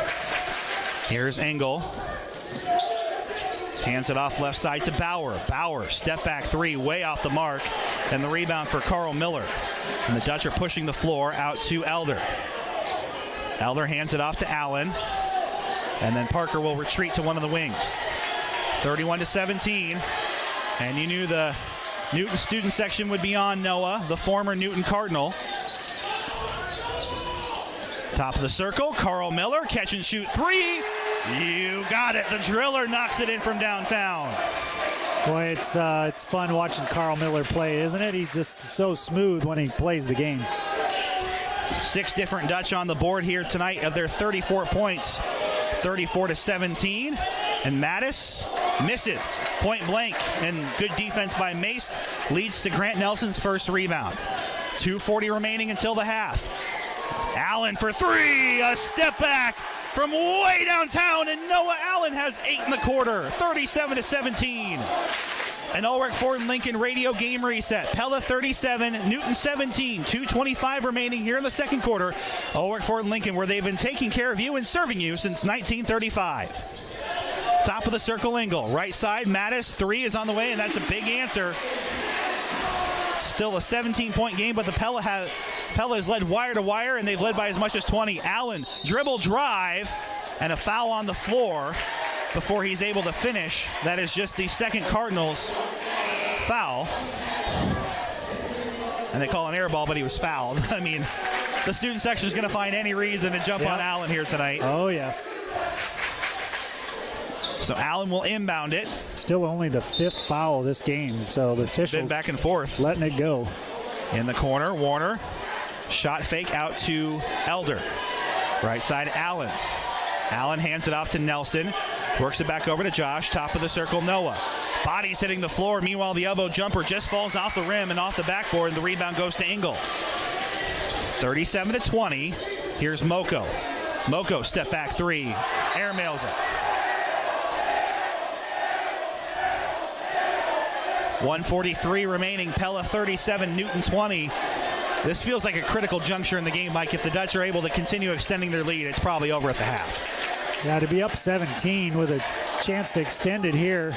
Here's Engel. Hands it off left side to Bauer. Bauer, step back three, way off the mark. And the rebound for Carl Miller. And the Dutch are pushing the floor out to Elder. Elder hands it off to Allen. And then Parker will retreat to one of the wings. 31-17. And you knew the Newton student section would be on Noah, the former Newton Cardinal. Top of the circle, Carl Miller, catch and shoot three. You got it. The driller knocks it in from downtown. Boy, it's fun watching Carl Miller play, isn't it? He's just so smooth when he plays the game. 6 different Dutch on the board here tonight of their 34 points. 34-17. And Mattis misses point blank. And good defense by Mace leads to Grant Nelson's first rebound. 2:40 remaining until the half. Allen for three. A step back from way downtown, and Noah Allen has 8 in the quarter. 37-17. An Ulrich Ford and Lincoln radio game reset. Pella 37, Newton 17. 2:25 remaining here in the second quarter. Ulrich Ford and Lincoln, where they've been taking care of you and serving you since 1935. Top of the circle, Engel. Right side, Mattis. 3 is on the way, and that's a big answer. Still a 17-point game, but the Pella has led wire to wire, and they've led by as much as 20. Allen, dribble drive, and a foul on the floor. before he's able to finish. That is just the second Cardinals foul. And they call an air ball, but he was fouled. I mean, the student section is going to find any reason to jump on Allen here tonight. Oh, yes. So Allen will inbound it. Still only the 5th foul of this game, so the officials been back and forth. Letting it go. In the corner, Warner. Shot fake out to Elder. Right side, Allen. Allen hands it off to Nelson. Works it back over to Josh. Top of the circle, Noah. Body's hitting the floor. Meanwhile, the elbow jumper just falls off the rim and off the backboard, and the rebound goes to Engel. 37-20. Here's Moko. Moko, step back three. Airmails it. 1:43 remaining. Pella 37, Newton 20. This feels like a critical juncture in the game, Mike. If the Dutch are able to continue extending their lead, it's probably over at the half. Yeah, to be up 17 with a chance to extend it here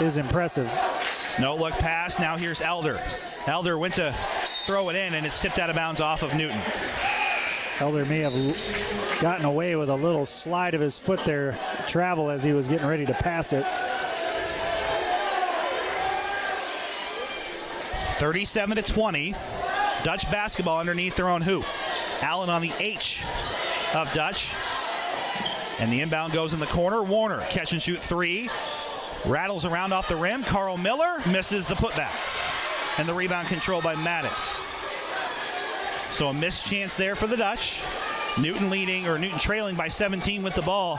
is impressive. No look pass. Now here's Elder. Elder went to throw it in, and it's tipped out of bounds off of Newton. Elder may have gotten away with a little slide of his foot there, travel as he was getting ready to pass it. 37-20. Dutch basketball underneath their own hoop. Allen on the H of Dutch. And the inbound goes in the corner. Warner, catch and shoot three. Rattles around off the rim. Carl Miller misses the putback. And the rebound controlled by Mattis. So a missed chance there for the Dutch. Newton trailing by 17 with the ball.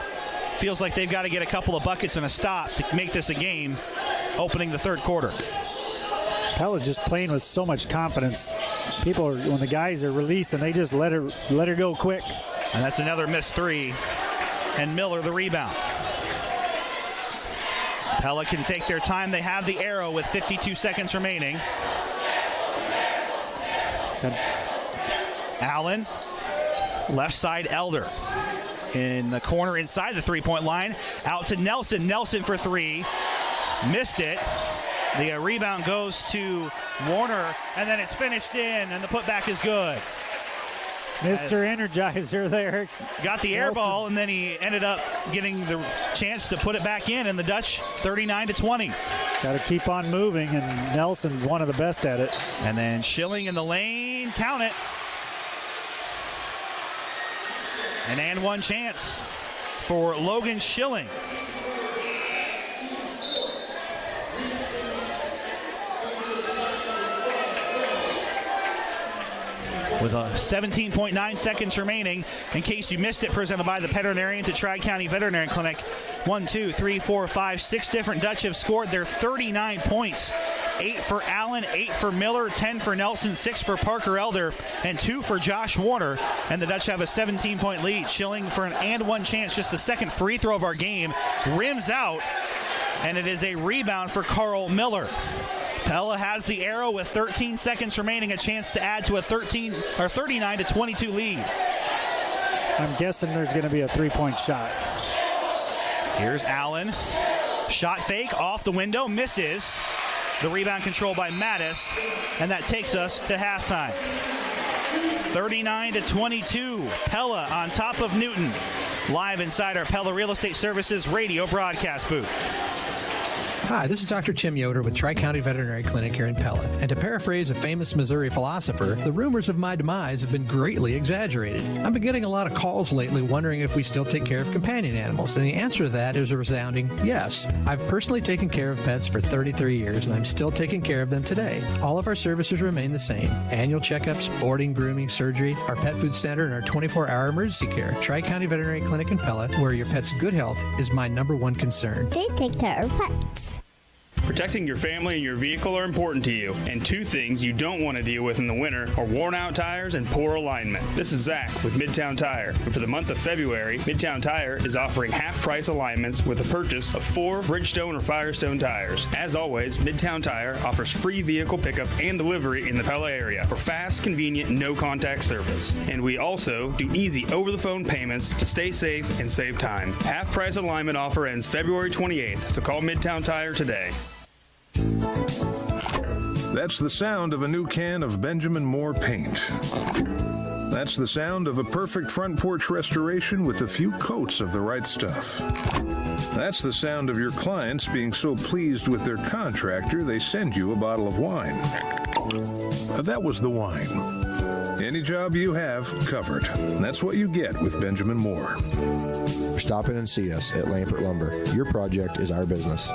Feels like they've got to get a couple of buckets and a stop to make this a game opening the third quarter. Pella's just playing with so much confidence. When the guys are releasing, they just let her go quick. And that's another missed three. And Miller the rebound. Pella can take their time. They have the arrow with 52 seconds remaining. Good. Allen, left side Elder. In the corner inside the three-point line. Out to Nelson. Nelson for three. Missed it. The rebound goes to Warner, and then it's finished in, and the putback is good. Mr. Energizer there. Got the air ball, and then he ended up getting the chance to put it back in, and the Dutch 39-20. Got to keep on moving, and Nelson's one of the best at it. And then Schilling in the lane, count it. An and one chance for Logan Schilling. With 17.9 seconds remaining, in case you missed it, presented by the veterinarians at Tri-County Veterinary Clinic. 1, 2, 3, 4, 5, 6 different Dutch have scored their 39 points. 8 for Allen, 8 for Miller, 10 for Nelson, 6 for Parker Elder, and 2 for Josh Warner. And the Dutch have a 17-point lead. Schilling for an and one chance, just the second free throw of our game. Rims out, and it is a rebound for Carl Miller. Pella has the arrow with 13 seconds remaining, a chance to add to a 39-22 lead. I'm guessing there's going to be a three-point shot. Here's Allen. Shot fake off the window, misses. The rebound controlled by Mattis, and that takes us to halftime. 39-22. Pella on top of Newton. Live inside our Pella Real Estate Services radio broadcast booth. Hi, this is Dr. Tim Yoder with Tri-County Veterinary Clinic here in Pella. And to paraphrase a famous Missouri philosopher, the rumors of my demise have been greatly exaggerated. I've been getting a lot of calls lately wondering if we still take care of companion animals, and the answer to that is a resounding yes. I've personally taken care of pets for 33 years, and I'm still taking care of them today. All of our services remain the same. Annual checkups, boarding, grooming, surgery, our pet food center, and our 24-hour emergency care. Tri-County Veterinary Clinic in Pella, where your pet's good health is my number one concern. They take care of pets. Protecting your family and your vehicle are important to you, and two things you don't want to deal with in the winter are worn-out tires and poor alignment. This is Zach with Midtown Tire, and for the month of February, Midtown Tire is offering half-price alignments with the purchase of 4 Bridgestone or Firestone tires. As always, Midtown Tire offers free vehicle pickup and delivery in the Pella area for fast, convenient, no-contact service. And we also do easy over-the-phone payments to stay safe and save time. Half-price alignment offer ends February 28th, so call Midtown Tire today. That's the sound of a new can of Benjamin Moore paint. That's the sound of a perfect front porch restoration with a few coats of the right stuff. That's the sound of your clients being so pleased with their contractor they send you a bottle of wine. That was the wine. Any job you have, covered. That's what you get with Benjamin Moore. Stop in and see us at Lampert Lumber. Your project is our business.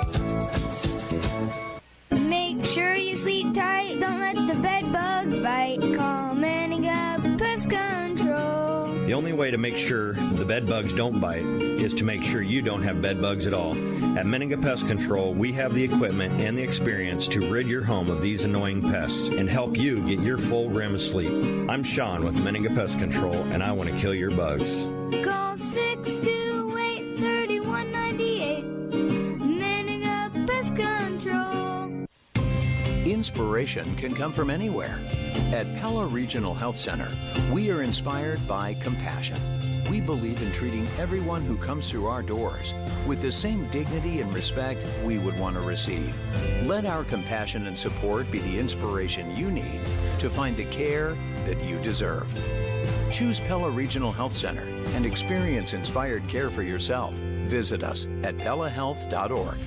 Make sure you sleep tight, don't let the bed bugs bite. Call Meninga Pest Control. The only way to make sure the bed bugs don't bite is to make sure you don't have bed bugs at all. At Meninga Pest Control, we have the equipment and the experience to rid your home of these annoying pests and help you get your full REM sleep. I'm Sean with Meninga Pest Control, and I want to kill your bugs. Call 628-3198. Meninga Pest Control. Inspiration can come from anywhere. At Pella Regional Health Center, we are inspired by compassion. We believe in treating everyone who comes through our doors with the same dignity and respect we would want to receive. Let our compassion and support be the inspiration you need to find the care that you deserve. Choose Pella Regional Health Center and experience inspired care for yourself. Visit us at pellahealth.org.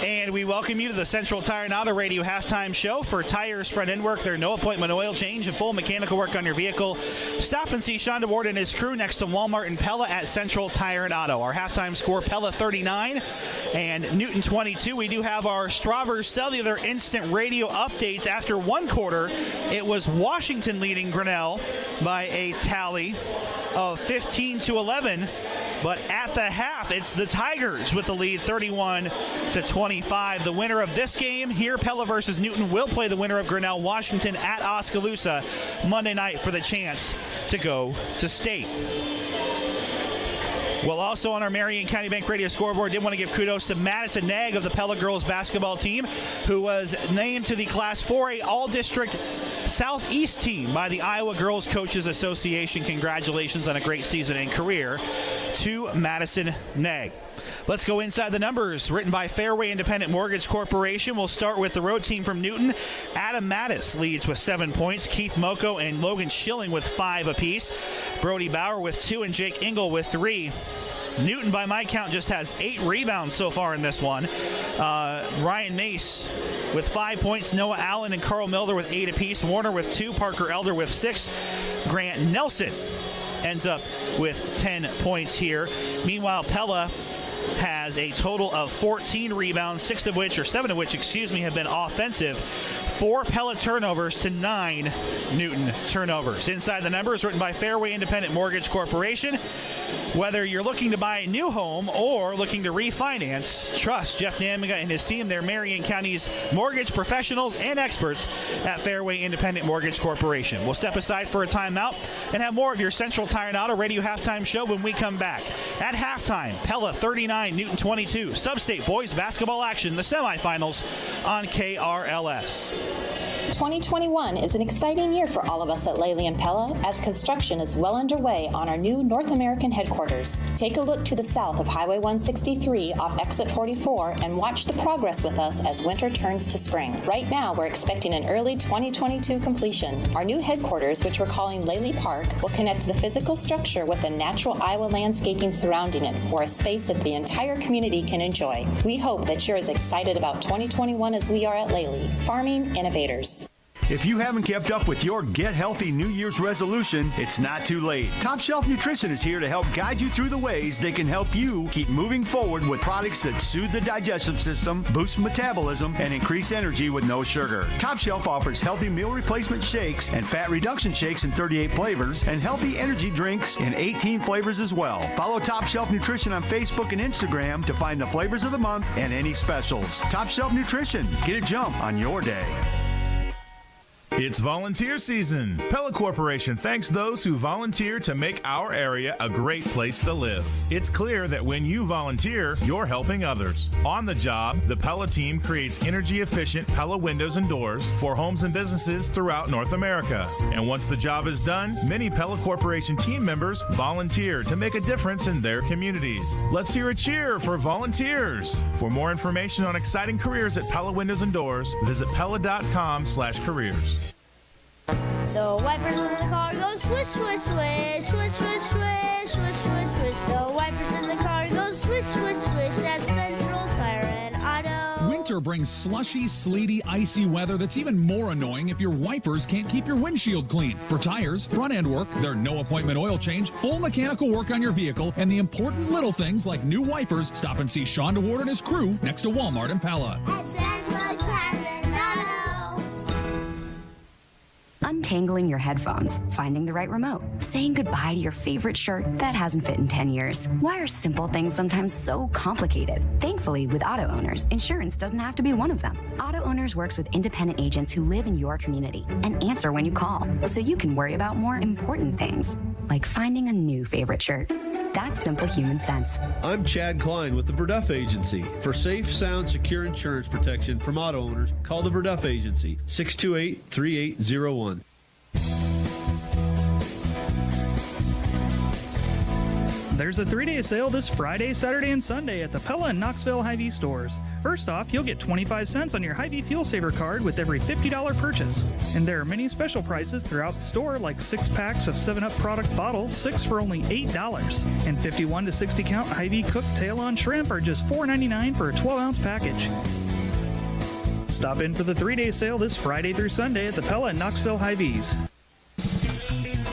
And we welcome you to the Central Tire and Auto Radio halftime show for tires, front end work, their no appointment oil change, and full mechanical work on your vehicle. Stop and see Sean DeWard and his crew next to Walmart and Pella at Central Tire and Auto. Our halftime score, Pella 39 and Newton 22. We do have our Strawver Cellular Instant Radio updates. After one quarter, it was Washington leading Grinnell by a tally of 15-11. But at the half, it's the Tigers with the lead, 31-25. The winner of this game here, Pella versus Newton, will play the winner of Grinnell Washington at Oskaloosa Monday night for the chance to go to state. Well, also on our Marion County Bank Radio scoreboard, did want to give kudos to Madison Nag of the Pella girls basketball team, who was named to the Class 4A All-District Southeast team by the Iowa Girls Coaches Association. Congratulations on a great season and career to Madison Nag. Let's go inside the numbers, written by Fairway Independent Mortgage Corporation. We'll start with the road team from Newton. Adam Mattis leads with 7 points. Keith Moko and Logan Schilling with 5 apiece. Brody Bauer with 2 and Jake Engel with 3. Newton, by my count, just has 8 rebounds so far in this one. Ryan Mace with 5 points. Noah Allen and Carl Milder with 8 apiece. Warner with 2. Parker Elder with 6. Grant Nelson ends up with 10 points here. Meanwhile, Pella has a total of 14 rebounds, 7 of which, have been offensive. 4 Pella turnovers to 9 Newton turnovers. Inside the numbers, written by Fairway Independent Mortgage Corporation. Whether you're looking to buy a new home or looking to refinance, trust Jeff Namiga and his team. They're Marion County's mortgage professionals and experts at Fairway Independent Mortgage Corporation. We'll step aside for a timeout and have more of your Central Tire and Auto Radio halftime show when we come back. At halftime, Pella 39, Newton 22. Sub-state boys basketball action, the semifinals on KRLS. 2021 is an exciting year for all of us at Lely and Pella as construction is well underway on our new North American headquarters. Take a look to the south of Highway 163 off Exit 44 and watch the progress with us as winter turns to spring. Right now, we're expecting an early 2022 completion. Our new headquarters, which we're calling Lely Park, will connect the physical structure with the natural Iowa landscaping surrounding it for a space that the entire community can enjoy. We hope that you're as excited about 2021 as we are at Lely, farming innovators. If you haven't kept up with your Get Healthy New Year's resolution, it's not too late. Top Shelf Nutrition is here to help guide you through the ways they can help you keep moving forward with products that soothe the digestive system, boost metabolism, and increase energy with no sugar. Top Shelf offers healthy meal replacement shakes and fat reduction shakes in 38 flavors and healthy energy drinks in 18 flavors as well. Follow Top Shelf Nutrition on Facebook and Instagram to find the flavors of the month and any specials. Top Shelf Nutrition. Get a jump on your day. It's volunteer season. Pella Corporation thanks those who volunteer to make our area a great place to live. It's clear that when you volunteer, you're helping others. On the job, the Pella team creates energy-efficient Pella windows and doors for homes and businesses throughout North America. And once the job is done, many Pella Corporation team members volunteer to make a difference in their communities. Let's hear a cheer for volunteers. For more information on exciting careers at Pella Windows and Doors, visit pella.com/careers. The wipers in the car go swish, swish, swish, swish, swish, swish, swish, swish, swish. The wipers in the car go swish, swish, swish. That's Central Tire and Auto. Winter brings slushy, sleety, icy weather that's even more annoying if your wipers can't keep your windshield clean. For tires, front-end work, their no-appointment oil change, full mechanical work on your vehicle, and the important little things like new wipers, stop and see Sean DeWard and his crew next to Walmart in Pella. Untangling your headphones, finding the right remote, saying goodbye to your favorite shirt that hasn't fit in 10 years. Why are simple things sometimes so complicated? Thankfully, with auto owners, insurance doesn't have to be one of them. Auto Owners works with independent agents who live in your community and answer when you call, so you can worry about more important things, like finding a new favorite shirt. That's simple human sense. I'm Chad Klein with the Verduff Agency. For safe, sound, secure insurance protection from auto owners, call the Verduff Agency, 628-3801. There's a 3-day sale this Friday, Saturday, and Sunday at the Pella and Knoxville Hy-Vee stores. First off, you'll get 25 cents on your Hy-Vee Fuel Saver card with every $50 purchase. And there are many special prices throughout the store, like 6 packs of 7-Up product bottles, 6 for only $8. And 51 to 60 count Hy-Vee cooked tail-on shrimp are just $4.99 for a 12-ounce package. Stop in for the 3-day sale this Friday through Sunday at the Pella and Knoxville Hy-Vees.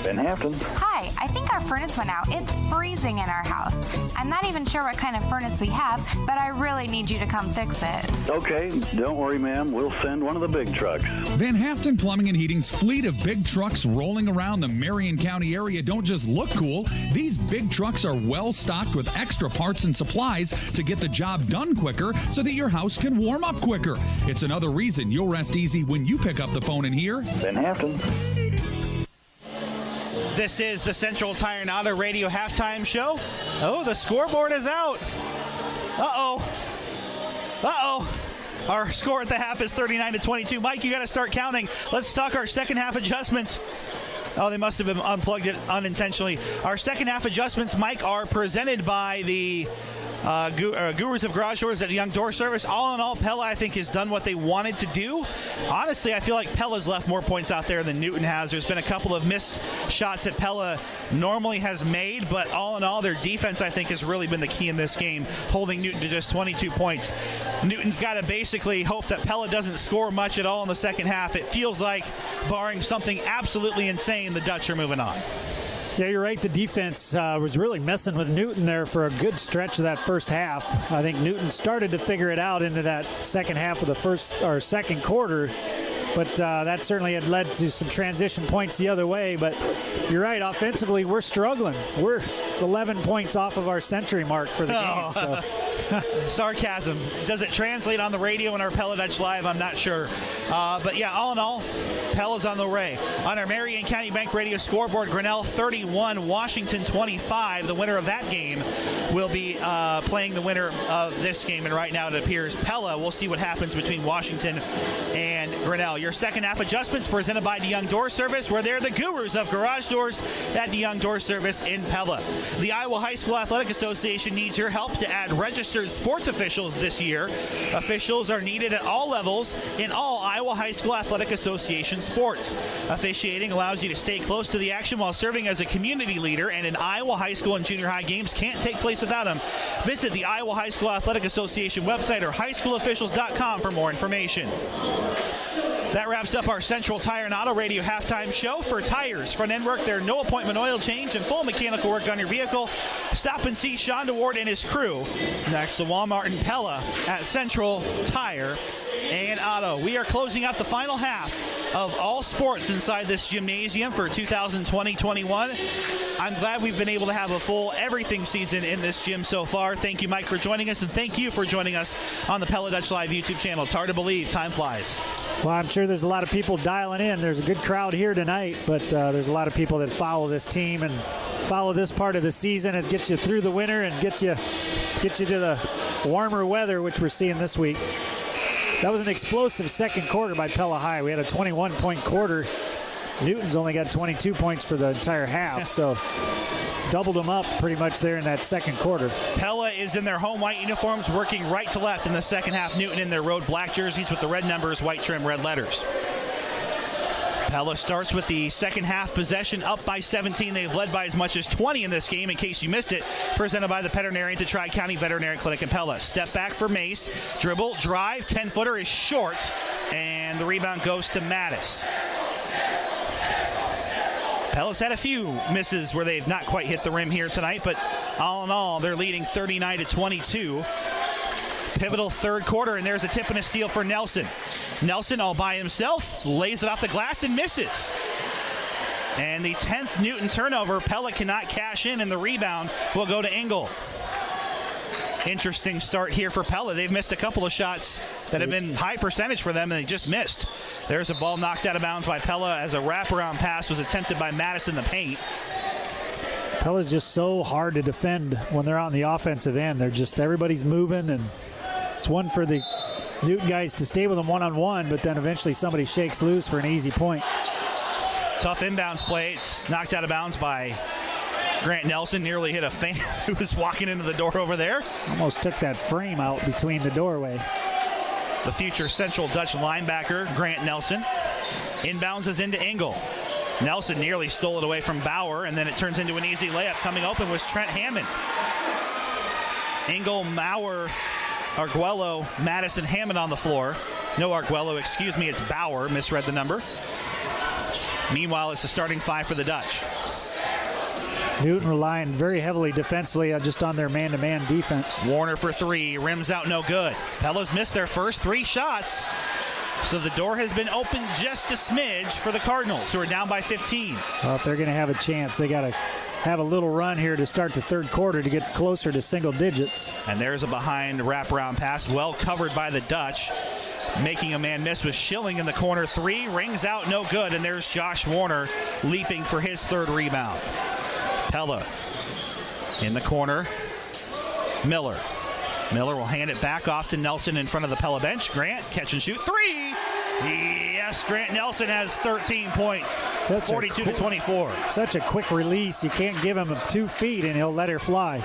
Ben Hampton. Hi, I think our furnace went out. It's freezing in our house. I'm not even sure what kind of furnace we have, but I really need you to come fix it. Okay, don't worry, ma'am. We'll send one of the big trucks. Van Haften Plumbing and Heating's fleet of big trucks rolling around the Marion County area don't just look cool. These big trucks are well stocked with extra parts and supplies to get the job done quicker so that your house can warm up quicker. It's another reason you'll rest easy when you pick up the phone and hear Van Haften. This is the Central Tire and Auto Radio halftime show. Oh, the scoreboard is out. Uh-oh. Our score at the half is 39-22. Mike, you got to start counting. Let's talk our second half adjustments. Oh, they must have been unplugged it unintentionally. Our second half adjustments, Mike, are presented by the Gurus of Garage Doors at Young Door Service. All in all, Pella, I think, has done what they wanted to do. Honestly, I feel like Pella's left more points out there than Newton has. There's been a couple of missed shots that Pella normally has made, but all in all, their defense, I think, has really been the key in this game, holding Newton to just 22 points. Newton's got to basically hope that Pella doesn't score much at all in the second half. It feels like, barring something absolutely insane, the Dutch are moving on. Yeah, you're right. The defense was really messing with Newton there for a good stretch of that first half. I think Newton started to figure it out into that second half of the second quarter, but that certainly had led to some transition points the other way. But you're right. Offensively, we're struggling. We're 11 points off of our century mark for the game. So. Sarcasm. Does it translate on the radio in our Pella Dutch Live? I'm not sure. But yeah, all in all, Pella's on the way. On our Marion County Bank Radio scoreboard, Grinnell 31, Washington 25. The winner of that game will be playing the winner of this game. And right now it appears Pella. We'll see what happens between Washington and Grinnell. Your second half adjustments presented by DeYoung Door Service, where they're the gurus of garage doors at DeYoung Door Service in Pella. The Iowa High School Athletic Association needs your help to add registered sports officials this year. Officials are needed at all levels in all Iowa High School Athletic Association sports. Officiating allows you to stay close to the action while serving as a community leader, and in Iowa high school and junior high games can't take place without them. Visit the Iowa High School Athletic Association website or highschoolofficials.com for more information. That wraps up our Central Tire and Auto Radio halftime show. For tires, front end work, their no appointment oil change, and full mechanical work on your vehicle, stop and see Sean DeWard and his crew next to Walmart and Pella at Central Tire and Auto. We are closing out the final half of all sports inside this gymnasium for 2020-21. I'm glad we've been able to have a full everything season in this gym so far. Thank you, Mike, for joining us, and thank you for joining us on the Pella Dutch Live YouTube channel. It's hard to believe. Time flies. Well, I'm sure there's a lot of people dialing in. There's a good crowd here tonight, but there's a lot of people that follow this team and follow this part of the season. It gets you through the winter and gets you to the warmer weather, which we're seeing this week. That was an explosive second quarter by Pella High. We had a 21-point quarter. Newton's only got 22 points for the entire half, so doubled them up pretty much there in that second quarter. Pella is in their home white uniforms, working right to left in the second half. Newton in their road black jerseys with the red numbers, white trim, red letters. Pella starts with the second half possession up by 17. They've led by as much as 20 in this game, in case you missed it. Presented by the veterinarians at Tri-County Veterinary Clinic in Pella. Step back for Mace. Dribble, drive, 10-footer is short, and the rebound goes to Mattis. Pella's had a few misses where they've not quite hit the rim here tonight, but all in all, they're leading 39-22. Pivotal third quarter, and there's a tip and a steal for Nelson. Nelson all by himself, lays it off the glass and misses. And the 10th Newton turnover, Pella cannot cash in, and the rebound will go to Engel. Interesting start here for Pella. They've missed a couple of shots that have been high percentage for them, and they just missed. There's a ball knocked out of bounds by Pella as a wraparound pass was attempted by Mattis in the paint. Pella's just so hard to defend when they're on the offensive end. They're just, everybody's moving, and it's one for the Newton guys to stay with them one-on-one, but then eventually somebody shakes loose for an easy point. Tough inbounds play. It's knocked out of bounds by Grant Nelson. Nearly hit a fan who was walking into the door over there. Almost took that frame out between the doorway. The future Central Dutch linebacker, Grant Nelson. Inbounds is into Engel. Nelson nearly stole it away from Bauer, and then it turns into an easy layup. Coming open was Trent Hammond. Engel, Maurer, Arguello, Madison, Hammond on the floor. No Arguello, excuse me, it's Bauer. Misread the number. Meanwhile, it's the starting five for the Dutch. Newton relying very heavily defensively just on their man-to-man defense. Warner for three, rims out no good. Pella's missed their first three shots, so the door has been opened just a smidge for the Cardinals, who are down by 15. Well, if they're going to have a chance, they got to have a little run here to start the third quarter to get closer to single digits. And there's a behind wraparound pass, well covered by the Dutch. Making a man miss with Schilling in the corner. Three, rings out no good, and there's Josh Warner leaping for his third rebound. Pella in the corner. Miller will hand it back off to Nelson in front of the Pella bench. Grant, catch and shoot. Three! Yes, Grant Nelson has 13 points. 42-24. Such a quick release. You can't give him 2 feet, and he'll let her fly.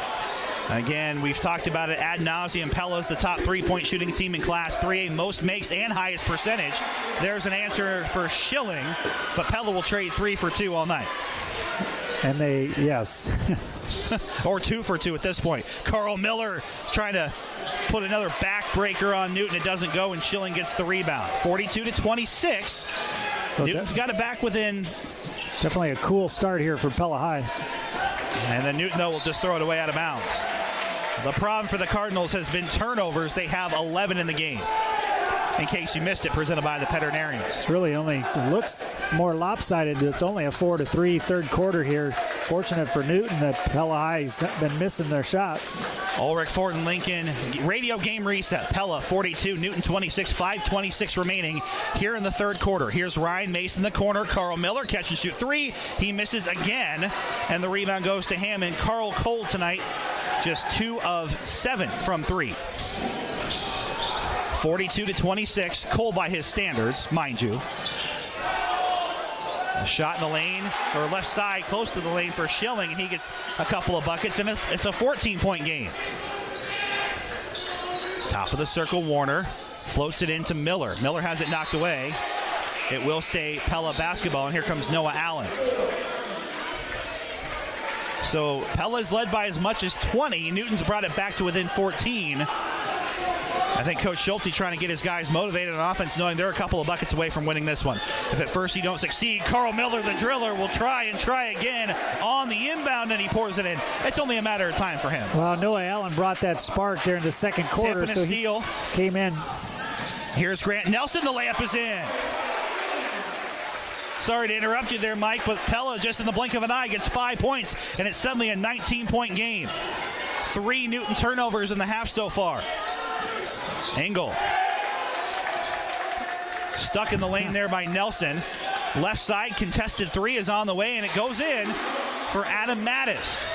Again, we've talked about it ad nauseum. Pella's the top three-point shooting team in Class 3A, most makes and highest percentage. There's an answer for Schilling, but Pella will trade 3 for 2 all night. And they, yes. Or 2 for 2 at this point. Carl Miller trying to put another backbreaker on Newton. It doesn't go, and Schilling gets the rebound. 42-26. So Newton's got it back within. Definitely a cool start here for Pella High. And then Newton, though, will just throw it away out of bounds. The problem for the Cardinals has been turnovers. They have 11 in the game. In case you missed it, presented by the veterinarians. It's really only looks more lopsided. It's only a 4-3 third quarter here. Fortunate for Newton that Pella High's been missing their shots. Ulrich, Ford, and Lincoln. Radio game reset. Pella 42, Newton 26, 5:26 remaining here in the third quarter. Here's Ryan Mason in the corner. Carl Miller, catch and shoot 3. He misses again, and the rebound goes to Hammond. Carl Cole tonight, just 2 of 7 from 3. 42-26. Cole by his standards, mind you. A shot in the lane, or left side, close to the lane for Schilling, and he gets a couple of buckets, and it's a 14-point game. Top of the circle, Warner floats it into Miller. Miller has it knocked away. It will stay Pella basketball, and here comes Noah Allen. So Pella's led by as much as 20. Newton's brought it back to within 14. I think Coach Schulte trying to get his guys motivated on offense, knowing they're a couple of buckets away from winning this one. If at first you don't succeed, Carl Miller, the driller, will try again on the inbound, and he pours it in. It's only a matter of time for him. Well, Noah Allen brought that spark there in the second quarter, so steal. He came in. Here's Grant Nelson. The layup is in. Sorry to interrupt you there, Mike, but Pella, just in the blink of an eye, gets 5 points, and it's suddenly a 19-point game. 3 Newton turnovers in the half so far. Engel Stuck in the lane there by Nelson. Left side contested three is on the way, and it goes in for Adam Mattis.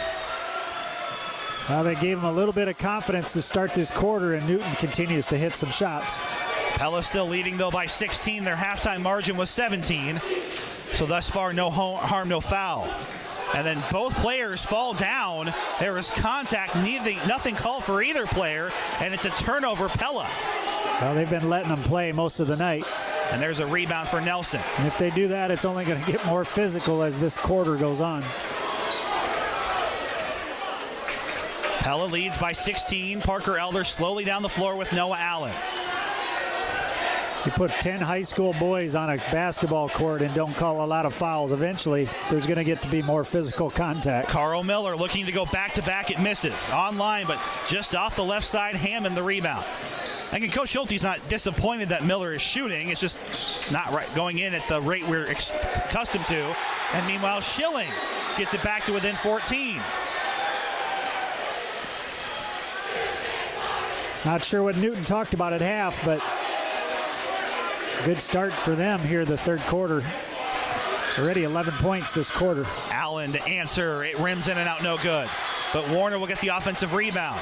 Well, they gave him a little bit of confidence to start this quarter, and Newton continues to hit some shots. Pella still leading, though, by 16. Their halftime margin was 17. So thus far, no harm, no foul. And then both players fall down. There is contact, nothing called for either player, and it's a turnover, Pella. Well, they've been letting them play most of the night. And there's a rebound for Nelson. And if they do that, it's only going to get more physical as this quarter goes on. Pella leads by 16. Parker Elder slowly down the floor with Noah Allen. You put 10 high school boys on a basketball court and don't call a lot of fouls. Eventually, there's going to get to be more physical contact. Carl Miller looking to go back-to-back. It misses. Online, but just off the left side, Hammond the rebound. Again, Coach Schulte's not disappointed that Miller is shooting. It's just not right going in at the rate we're accustomed to. And meanwhile, Schilling gets it back to within 14. Not sure what Newton talked about at half, but good start for them here the third quarter. Already 11 points this quarter. Allen to answer. It rims in and out, no good. But Warner will get the offensive rebound.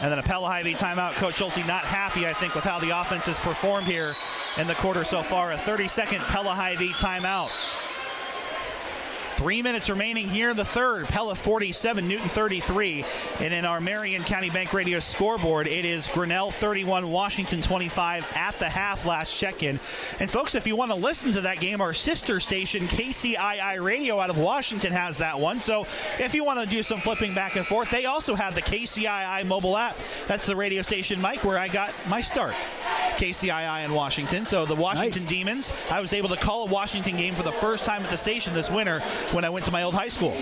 And then a Pella Hy-Vee timeout. Coach Schulte not happy, I think, with how the offense has performed here in the quarter so far. A 30-second Pella Hy-Vee timeout. 3 minutes remaining here in the third. Pella 47, Newton 33. And in our Marion County Bank Radio scoreboard, it is Grinnell 31, Washington 25 at the half, last check-in. And folks, if you want to listen to that game, our sister station, KCII Radio out of Washington, has that one. So if you want to do some flipping back and forth, they also have the KCII mobile app. That's the radio station, Mike, where I got my start. KCII in Washington. So the Washington Demons, I was able to call a Washington game for the first time at the station this winter when I went to my old high school.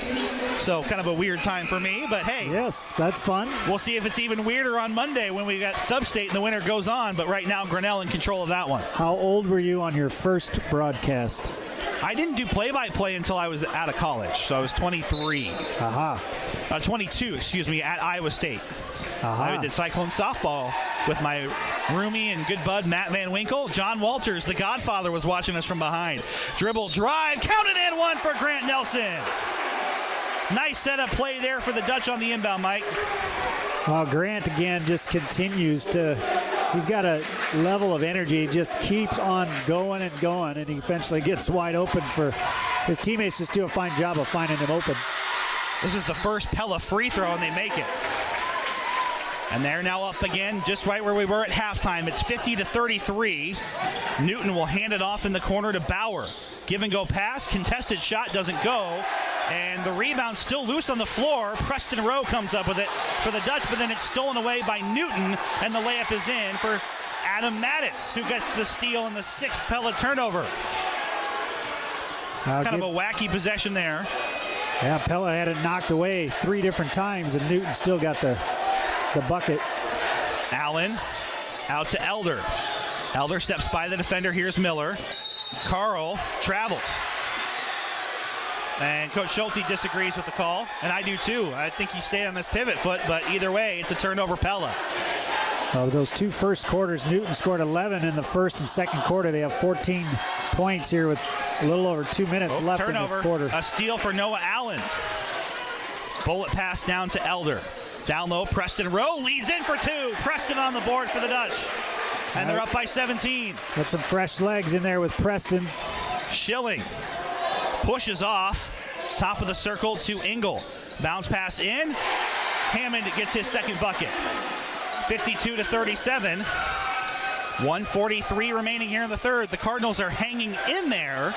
So kind of a weird time for me, but hey. Yes, that's fun. We'll see if it's even weirder on Monday when we got Sub-State and the winter goes on, but right now Grinnell in control of that one. How old were you on your first broadcast? I didn't do play-by-play until I was out of college, so I was 23. 22, excuse me, at Iowa State. I did Cyclone softball with my roomie and good bud Matt Van Winkle. John Walters, the Godfather, was watching us from behind. Dribble, drive, counted and one for Grant Nelson. Nice setup play there for the Dutch on the inbound, Mike. Well, Grant again just continues to, he's got a level of energy, just keeps on going and going, and he eventually gets wide open for his teammates. Just do a fine job of finding him open. This is the first Pella free throw, and they make it. And they're now up again, just right where we were at halftime. It's 50-33. Newton will hand it off in the corner to Bauer. Give and go pass, contested shot doesn't go. And the rebound still loose on the floor. Preston Rowe comes up with it for the Dutch, but then it's stolen away by Newton, and the layup is in for Adam Mattis, who gets the steal and the sixth Pella turnover. Kind of a wacky possession there. Yeah, Pella had it knocked away 3 different times, and Newton still got the bucket. Allen out to Elder. Elder steps by the defender. Here's Miller. Carl travels. And Coach Schulte disagrees with the call, and I do too. I think he stayed on this pivot foot, but either way, it's a turnover Pella. Those 2 first quarters, Newton scored 11 in the first and second quarter. They have 14 points here with a little over 2 minutes left in this quarter. A steal for Noah Allen. Bullet pass down to Elder. Down low, Preston Rowe leads in for 2. Preston on the board for the Dutch. And they're up by 17. Got some fresh legs in there with Preston. Schilling pushes off. Top of the circle to Engel. Bounce pass in. Hammond gets his second bucket. 52-37. 1:43 remaining here in the third. The Cardinals are hanging in there.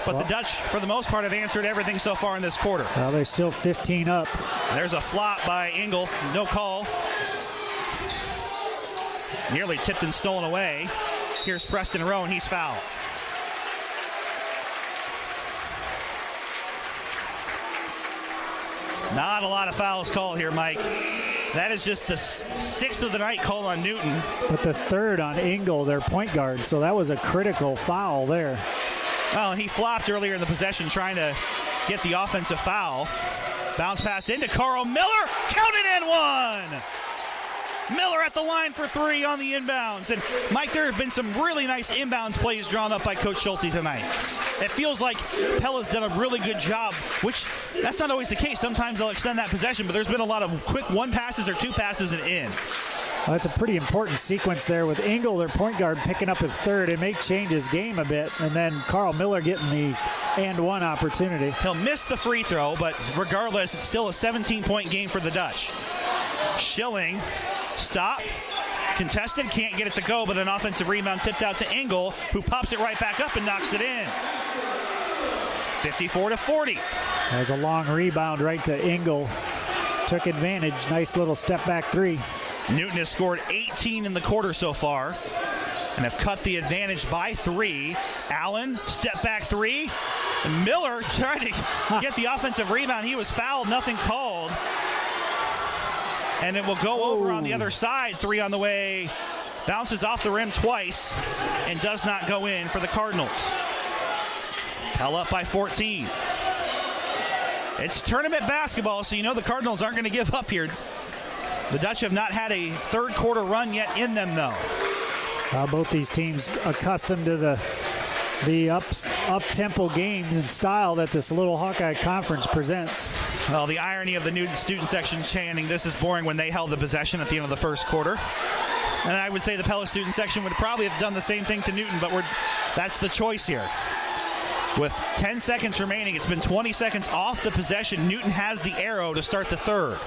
But the Dutch, for the most part, have answered everything so far in this quarter. Well, they're still 15 up. There's a flop by Engel. No call. Nearly tipped and stolen away. Here's Preston Rowe, and he's fouled. Not a lot of fouls called here, Mike. That is just the 6th of the night called on Newton. But the 3rd on Engel, their point guard. So that was a critical foul there. Well, he flopped earlier in the possession trying to get the offensive foul. Bounce pass into Carl Miller. Counted and one. Miller at the line for three on the inbounds. And, Mike, there have been some really nice inbounds plays drawn up by Coach Schulte tonight. It feels like Pella's done a really good job, which that's not always the case. Sometimes they'll extend that possession, but there's been a lot of quick one passes or two passes and in. Well, that's a pretty important sequence there with Engel, their point guard, picking up at third. It may change his game a bit, and then Carl Miller getting the and-one opportunity. He'll miss the free throw, but regardless, it's still a 17-point game for the Dutch. Schilling, stop. Contested, can't get it to go, but an offensive rebound tipped out to Engel, who pops it right back up and knocks it in. 54-40. That was a long rebound right to Engel. Took advantage. Nice little step back three. Newton has scored 18 in the quarter so far and have cut the advantage by 3. Allen, step back 3. And Miller tried to get the offensive rebound. He was fouled, nothing called. And it will go over on the other side. 3 on the way. Bounces off the rim twice and does not go in for the Cardinals. Pella up by 14. It's tournament basketball, so you know the Cardinals aren't going to give up here. The Dutch have not had a third quarter run yet in them, though. Both these teams accustomed to the up-tempo game and style that this little Hawkeye Conference presents. Well, the irony of the Newton student section chanting, "This is boring," when they held the possession at the end of the first quarter. And I would say the Pella student section would probably have done the same thing to Newton, but that's the choice here. With 10 seconds remaining, it's been 20 seconds off the possession. Newton has the arrow to start the third.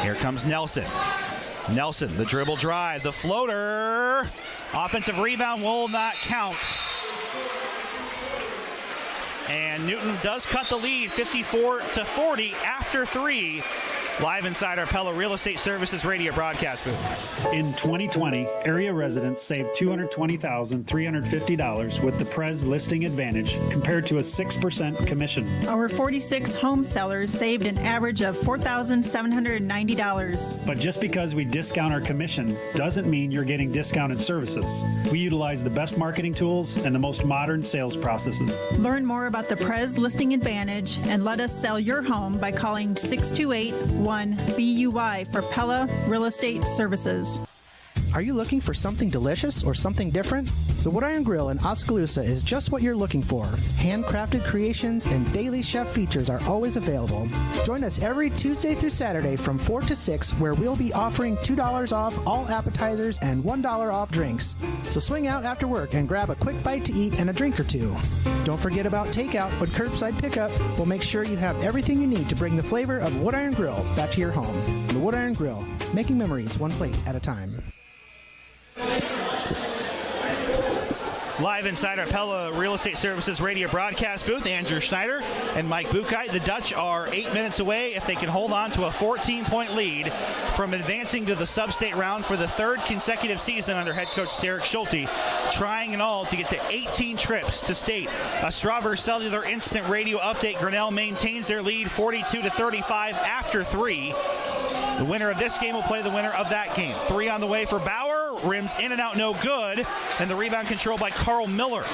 Here comes Nelson. Nelson, the dribble drive, the floater. Offensive rebound will not count. And Newton does cut the lead, 54-40 after 3. Live inside our Pella Real Estate Services radio broadcast booth. In 2020, area residents saved $220,350 with the Prez Listing Advantage compared to a 6% commission. Our 46 home sellers saved an average of $4,790. But just because we discount our commission doesn't mean you're getting discounted services. We utilize the best marketing tools and the most modern sales processes. Learn more about the Prez Listing Advantage and let us sell your home by calling 628-1BUY for Pella Real Estate Services. Are you looking for something delicious or something different? The Wood Iron Grill in Oskaloosa is just what you're looking for. Handcrafted creations and daily chef features are always available. Join us every Tuesday through Saturday from 4 to 6, where we'll be offering $2 off all appetizers and $1 off drinks. So swing out after work and grab a quick bite to eat and a drink or two. Don't forget about takeout, but curbside pickup will make sure you have everything you need to bring the flavor of Wood Iron Grill back to your home. The Wood Iron Grill, making memories one plate at a time. Live inside our Pella Real Estate Services radio broadcast booth, Andrew Schneider and Mike Buchheit. The Dutch are 8 minutes away if they can hold on to a 14-point lead from advancing to the sub-state round for the third consecutive season under head coach Derek Schulte, trying in all to get to 18 trips to state. A Strawver Cellular Instant Radio update. Grinnell maintains their lead 42-35 after 3. The winner of this game will play the winner of that game. 3 on the way for Bauer. Rims in and out, no good. And the rebound controlled by Carl Miller.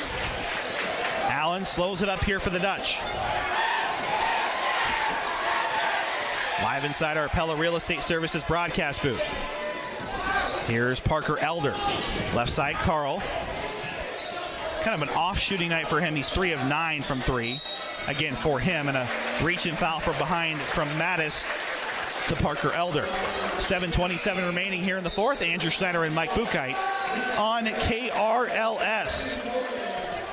Allen slows it up here for the Dutch. Live inside our Pella Real Estate Services broadcast booth. Here's Parker Elder. Left side, Carl. Kind of an off shooting night for him. He's 3 of 9 from 3. Again, for him, and a reach and foul from behind from Mattis to Parker Elder. 7:27 remaining here in the fourth. Andrew Schneider and Mike Buchheit on KRLS.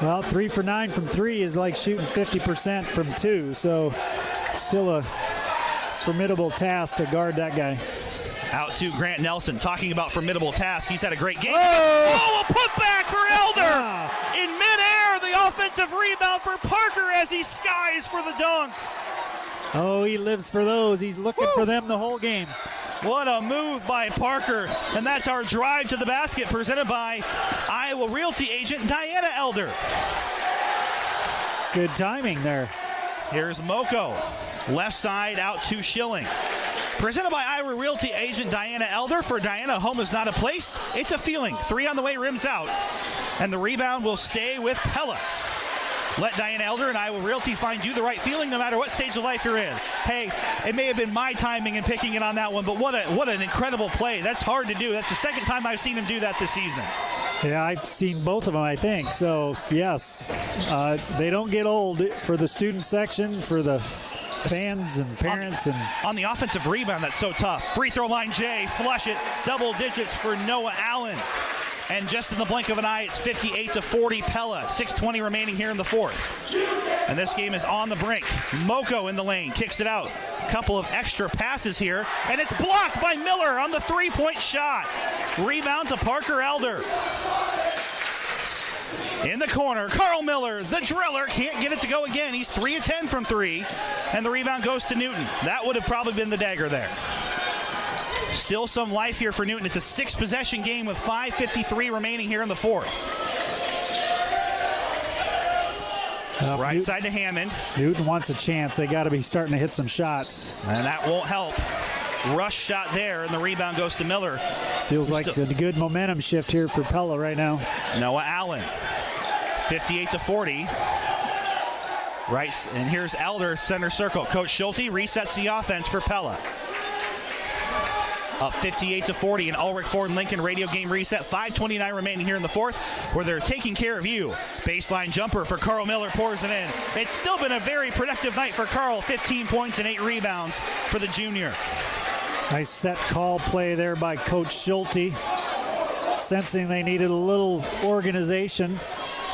Well, 3 for 9 from 3 is like shooting 50% from 2, so still a formidable task to guard that guy. Out to Grant Nelson, talking about formidable task. He's had a great game. Oh, a putback for Elder! In midair, the offensive rebound for Parker as he skies for the dunk. Oh, he lives for those. He's looking for them the whole game. What a move by Parker. And that's our drive to the basket presented by Iowa Realty agent Diana Elder. Good timing there. Here's Moko. Left side out to Schilling. Presented by Iowa Realty agent Diana Elder. For Diana, home is not a place, it's a feeling. 3 on the way, rims out. And the rebound will stay with Pella. Let Diana Elder and Iowa Realty find you the right feeling no matter what stage of life you're in. Hey, it may have been my timing in picking it on that one, but what an incredible play. That's hard to do. That's the second time I've seen him do that this season. Yeah, I've seen both of them, I think. So, yes, they don't get old for the student section, for the fans and parents. On the offensive rebound, that's so tough. Free throw line, Jay, flush it, double digits for Noah Allen. And just in the blink of an eye, it's 58-40 Pella. 6:20 remaining here in the fourth. And this game is on the brink. Moko in the lane, kicks it out. A couple of extra passes here, and it's blocked by Miller on the three-point shot. Rebound to Parker Elder. In the corner, Carl Miller, the driller, can't get it to go again. He's 3 of 10 from three, and the rebound goes to Newton. That would have probably been the dagger there. Still some life here for Newton. It's a 6-possession game with 5:53 remaining here in the fourth. Right side to Hammond. Newton wants a chance. They got to be starting to hit some shots. And that won't help. Rush shot there, and the rebound goes to Miller. Feels like it's a good momentum shift here for Pella right now. Noah Allen, 58-40. Right, and here's Elder, center circle. Coach Schulte resets the offense for Pella. Up 58-40 in Ulrich Ford and Lincoln radio game reset. 5:29 remaining here in the fourth, where they're taking care of you. Baseline jumper for Carl Miller, pours it in. It's still been a very productive night for Carl. 15 points and 8 rebounds for the junior. Nice set call play there by Coach Schulte. Sensing they needed a little organization.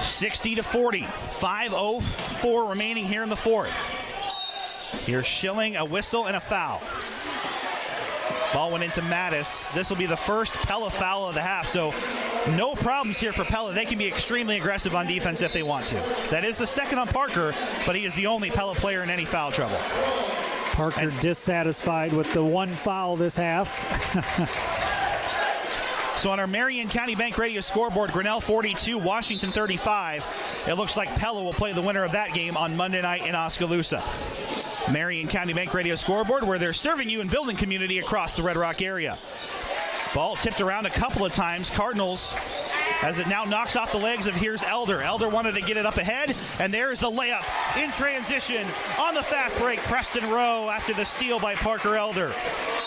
60-40. 5:04 remaining here in the fourth. Here's Schilling, a whistle and a foul. Ball went into Mattis. This will be the first Pella foul of the half, so no problems here for Pella. They can be extremely aggressive on defense if they want to. That is the second on Parker, but he is the only Pella player in any foul trouble. Parker dissatisfied with the one foul this half. So on our Marion County Bank Radio scoreboard, Grinnell 42, Washington 35. It looks like Pella will play the winner of that game on Monday night in Oskaloosa. Marion County Bank Radio scoreboard, where they're serving you in building community across the Red Rock area. Ball tipped around a couple of times. Cardinals, as it now knocks off the legs of here's Elder. Elder wanted to get it up ahead, and there's the layup in transition on the fast break. Preston Rowe after the steal by Parker Elder.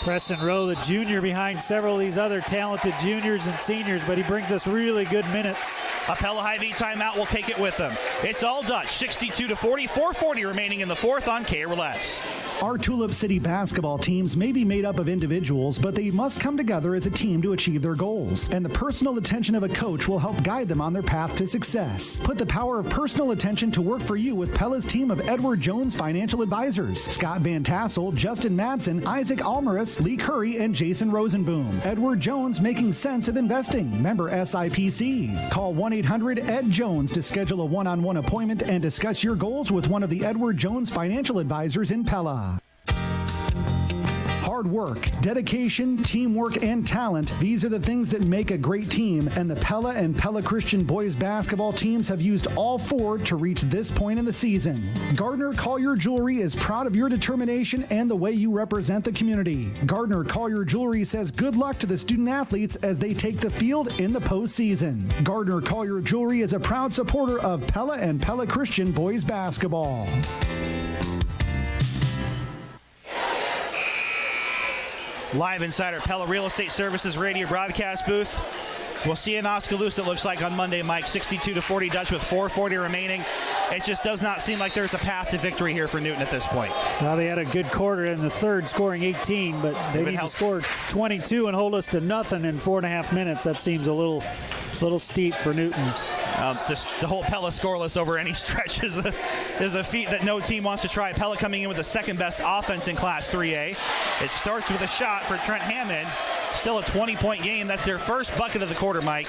Preston Rowe, the junior, behind several of these other talented juniors and seniors, but he brings us really good minutes. A Pella Hy-Vee timeout will take it with them. It's all Dutch, 62-40, 4:40 remaining in the fourth on KRLS. Our Tulip City basketball teams may be made up of individuals, but they must come together as a team to achieve their goals. And the personal attention of a coach will help guide them on their path to success. Put the power of personal attention to work for you with Pella's team of Edward Jones Financial Advisors. Scott Van Tassel, Justin Madsen, Isaac Almaris, Lee Curry, and Jason Rosenboom. Edward Jones, making sense of investing. Member SIPC. Call 1-800-ED-JONES to schedule a one-on-one appointment and discuss your goals with one of the Edward Jones Financial Advisors in Pella. Hard work, dedication, teamwork, and talent. These are the things that make a great team, and the Pella and Pella Christian boys basketball teams have used all four to reach this point in the season. Gardner Collier Jewelry is proud of your determination and the way you represent the community. Gardner Collier Jewelry says good luck to the student athletes as they take the field in the postseason. Gardner Collier Jewelry is a proud supporter of Pella and Pella Christian boys basketball. Live inside our Pella Real Estate Services radio broadcast booth. We'll see in Oskaloosa, it looks like, on Monday, Mike. 62-40 Dutch with 4:40 remaining. It just does not seem like there's a path to victory here for Newton at this point. Well, they had a good quarter in the third, scoring 18, but they need to score 22 and hold us to nothing in 4.5 minutes. That seems a little steep for Newton. Just to hold Pella scoreless over any stretch is a feat that no team wants to try. Pella coming in with the second best offense in Class 3A. It starts with a shot for Trent Hammond. Still a 20-point game. That's their first bucket of the quarter, Mike.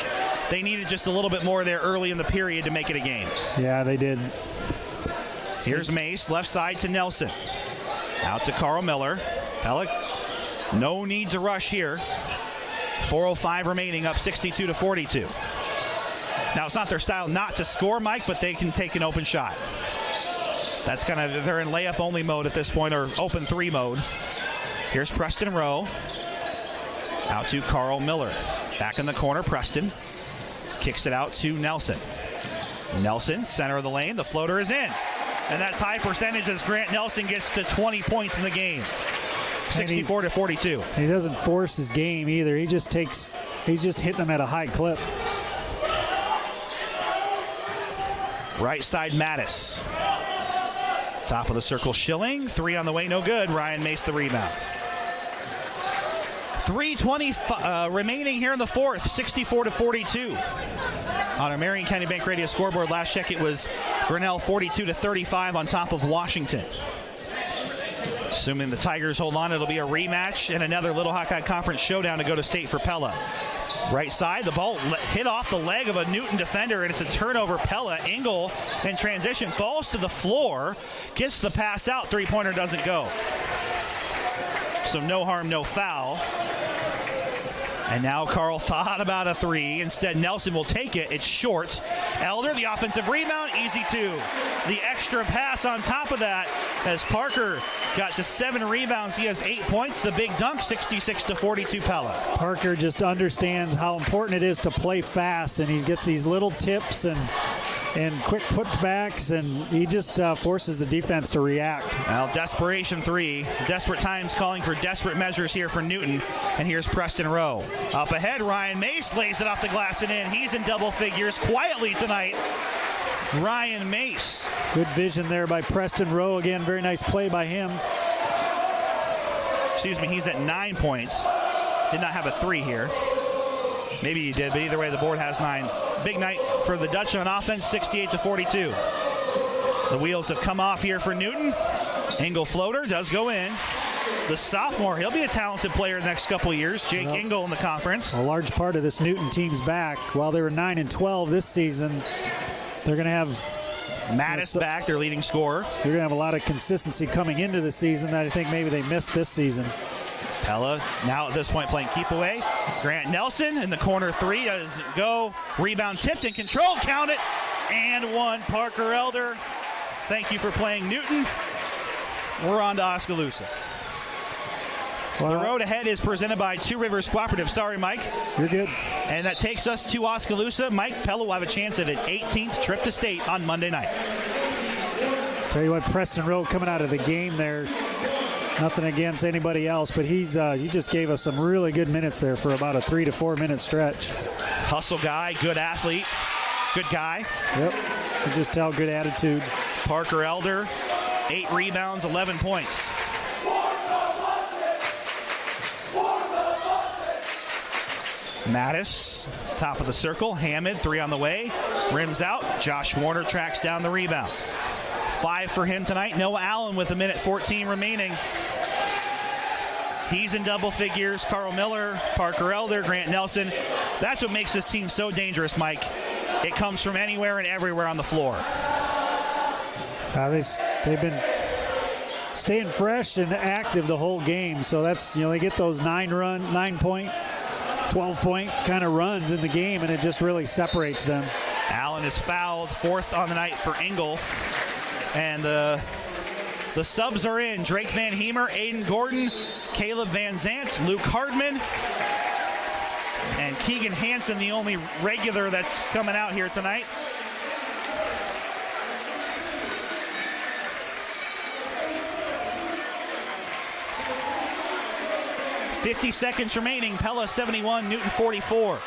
They needed just a little bit more there early in the period to make it a game. Yeah, they did. Here's Mace, left side to Nelson. Out to Carl Miller. Pella, no need to rush here. 4:05 remaining, up 62-42. Now, it's not their style not to score, Mike, but they can take an open shot. That's kind of, they're in layup-only mode at this point, or open three mode. Here's Preston Rowe. Out to Carl Miller. Back in the corner, Preston. Kicks it out to Nelson. Nelson, center of the lane. The floater is in. And that's high percentage as Grant Nelson gets to 20 points in the game. 64-42. He doesn't force his game either. He's just hitting them at a high clip. Right side, Mattis. Top of the circle, Schilling. 3 on the way, no good. Ryan Mace the rebound. 3:20 remaining here in the fourth, 64-42. On our Marion County Bank Radio scoreboard, last check it was Grinnell 42-35 on top of Washington. Assuming the Tigers hold on, it'll be a rematch and another Little Hawkeye Conference showdown to go to state for Pella. Right side, the ball hit off the leg of a Newton defender, and it's a turnover. Pella, Engel in transition, falls to the floor, gets the pass out, three-pointer doesn't go. So no harm, no foul. And now Carl thought about a three. Instead, Nelson will take it. It's short. Elder, the offensive rebound, easy two. The extra pass on top of that as Parker got to 7 rebounds. He has 8 points. The big dunk, 66-42 Pella. Parker just understands how important it is to play fast, and he gets these little tips and quick putbacks, and he just forces the defense to react. Well, desperation three. Desperate times calling for desperate measures here for Newton. And here's Preston Rowe. Up ahead, Ryan Mace lays it off the glass and in. He's in double figures quietly tonight. Ryan Mace. Good vision there by Preston Rowe. Again, very nice play by him. Excuse me, he's at 9 points. Did not have a three here. Maybe he did, but either way, the board has 9. Big night for the Dutch on offense, 68-42. The wheels have come off here for Newton. Engel floater does go in. The sophomore, he'll be a talented player the next couple of years. Jake Engel in the conference. A large part of this Newton team's back. While they were 9-12 this season, they're going to have Mattis back, their leading scorer. They're going to have a lot of consistency coming into the season that I think maybe they missed this season. Pella now at this point playing keep away. Grant Nelson in the corner three doesn't go. Rebound tipped and control. Count it. And one. Parker Elder. Thank you for playing Newton. We're on to Oskaloosa. Well, the road ahead is presented by Two Rivers Cooperative. Sorry, Mike. You're good. And that takes us to Oskaloosa. Mike, Pella will have a chance at an 18th trip to state on Monday night. Tell you what, Preston Rowe coming out of the game there. Nothing against anybody else, but he just gave us some really good minutes there for about a 3 to 4 minute stretch. Hustle guy, good athlete, good guy. Yep, you just tell good attitude. Parker Elder, 8 rebounds, 11 points. Mattis, top of the circle. Hammond, 3 on the way. Rims out. Josh Warner tracks down the rebound. 5 for him tonight. Noah Allen with 1:14 remaining. He's in double figures. Carl Miller, Parker Elder, Grant Nelson. That's what makes this team so dangerous, Mike. It comes from anywhere and everywhere on the floor. They've been staying fresh and active the whole game. So that's, they get those 9-point, 12-point kind of runs in the game, and it just really separates them. Allen is fouled, 4th on the night for Engel. And the subs are in. Drake Van Heemer, Aiden Gordon, Caleb Van Zant, Luke Hardman, and Keegan Hansen, the only regular that's coming out here tonight. $50 seconds remaining. Pella 71, Newton 44.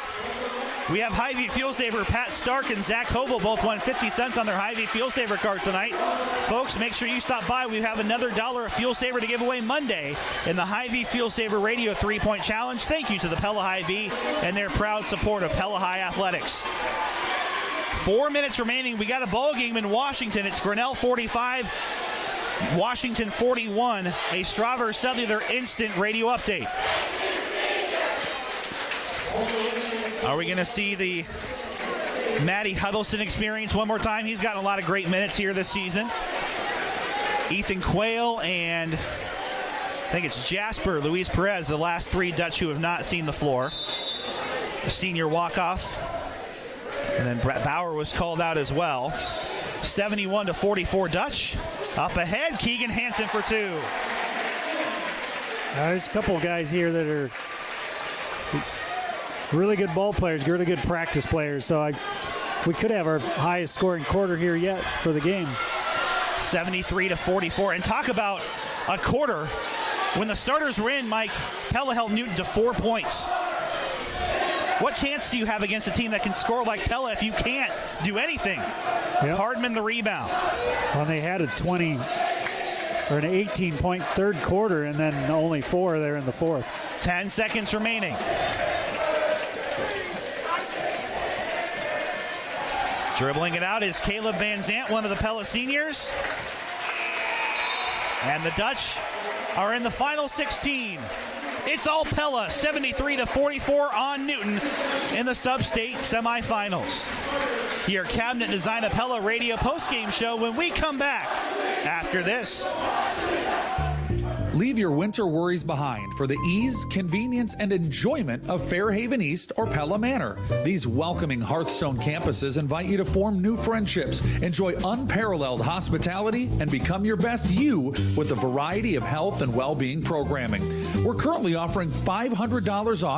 We have Hy-Vee Fuel Saver. Pat Stark and Zach Hobel both won 50 cents on their Hy-Vee Fuel Saver card tonight. Folks, make sure you stop by. We have another $1 of Fuel Saver to give away Monday in the Hy-Vee Fuel Saver Radio 3-Point Challenge. Thank you to the Pella Hy-Vee and their proud support of Pella High Athletics. 4 minutes remaining. We got a ball game in Washington. It's Grinnell 45, Washington 41. A Strauver Cellular Instant Radio Update. Are we going to see the Matty Huddleston experience one more time? He's gotten a lot of great minutes here this season. Ethan Quayle and I think it's Jasper Luis Perez, the last 3 Dutch who have not seen the floor. The senior walk-off. And then Brett Bauer was called out as well. 71-44 Dutch. Up ahead, Keegan Hansen for 2. There's a couple of guys here that are really good ball players, really good practice players. So we could have our highest scoring quarter here yet for the game. 73-44. And talk about a quarter. When the starters were in, Mike, Pella held Newton to 4 points. What chance do you have against a team that can score like Pella if you can't do anything? Yep. Hardman the rebound. Well, they had a 20 or an 18-point third quarter and then only 4 there in the fourth. 10 seconds remaining. Dribbling it out is Caleb Van Zant, one of the Pella seniors. And the Dutch are in the final 16. It's all Pella, 73-44 on Newton in the sub-state semifinals. Your Cabinet Design of Pella radio postgame show when we come back after this. Leave your winter worries behind for the ease, convenience, and enjoyment of Fairhaven East or Pella Manor. These welcoming Hearthstone campuses invite you to form new friendships, enjoy unparalleled hospitality, and become your best you with a variety of health and well-being programming. We're currently offering $500 off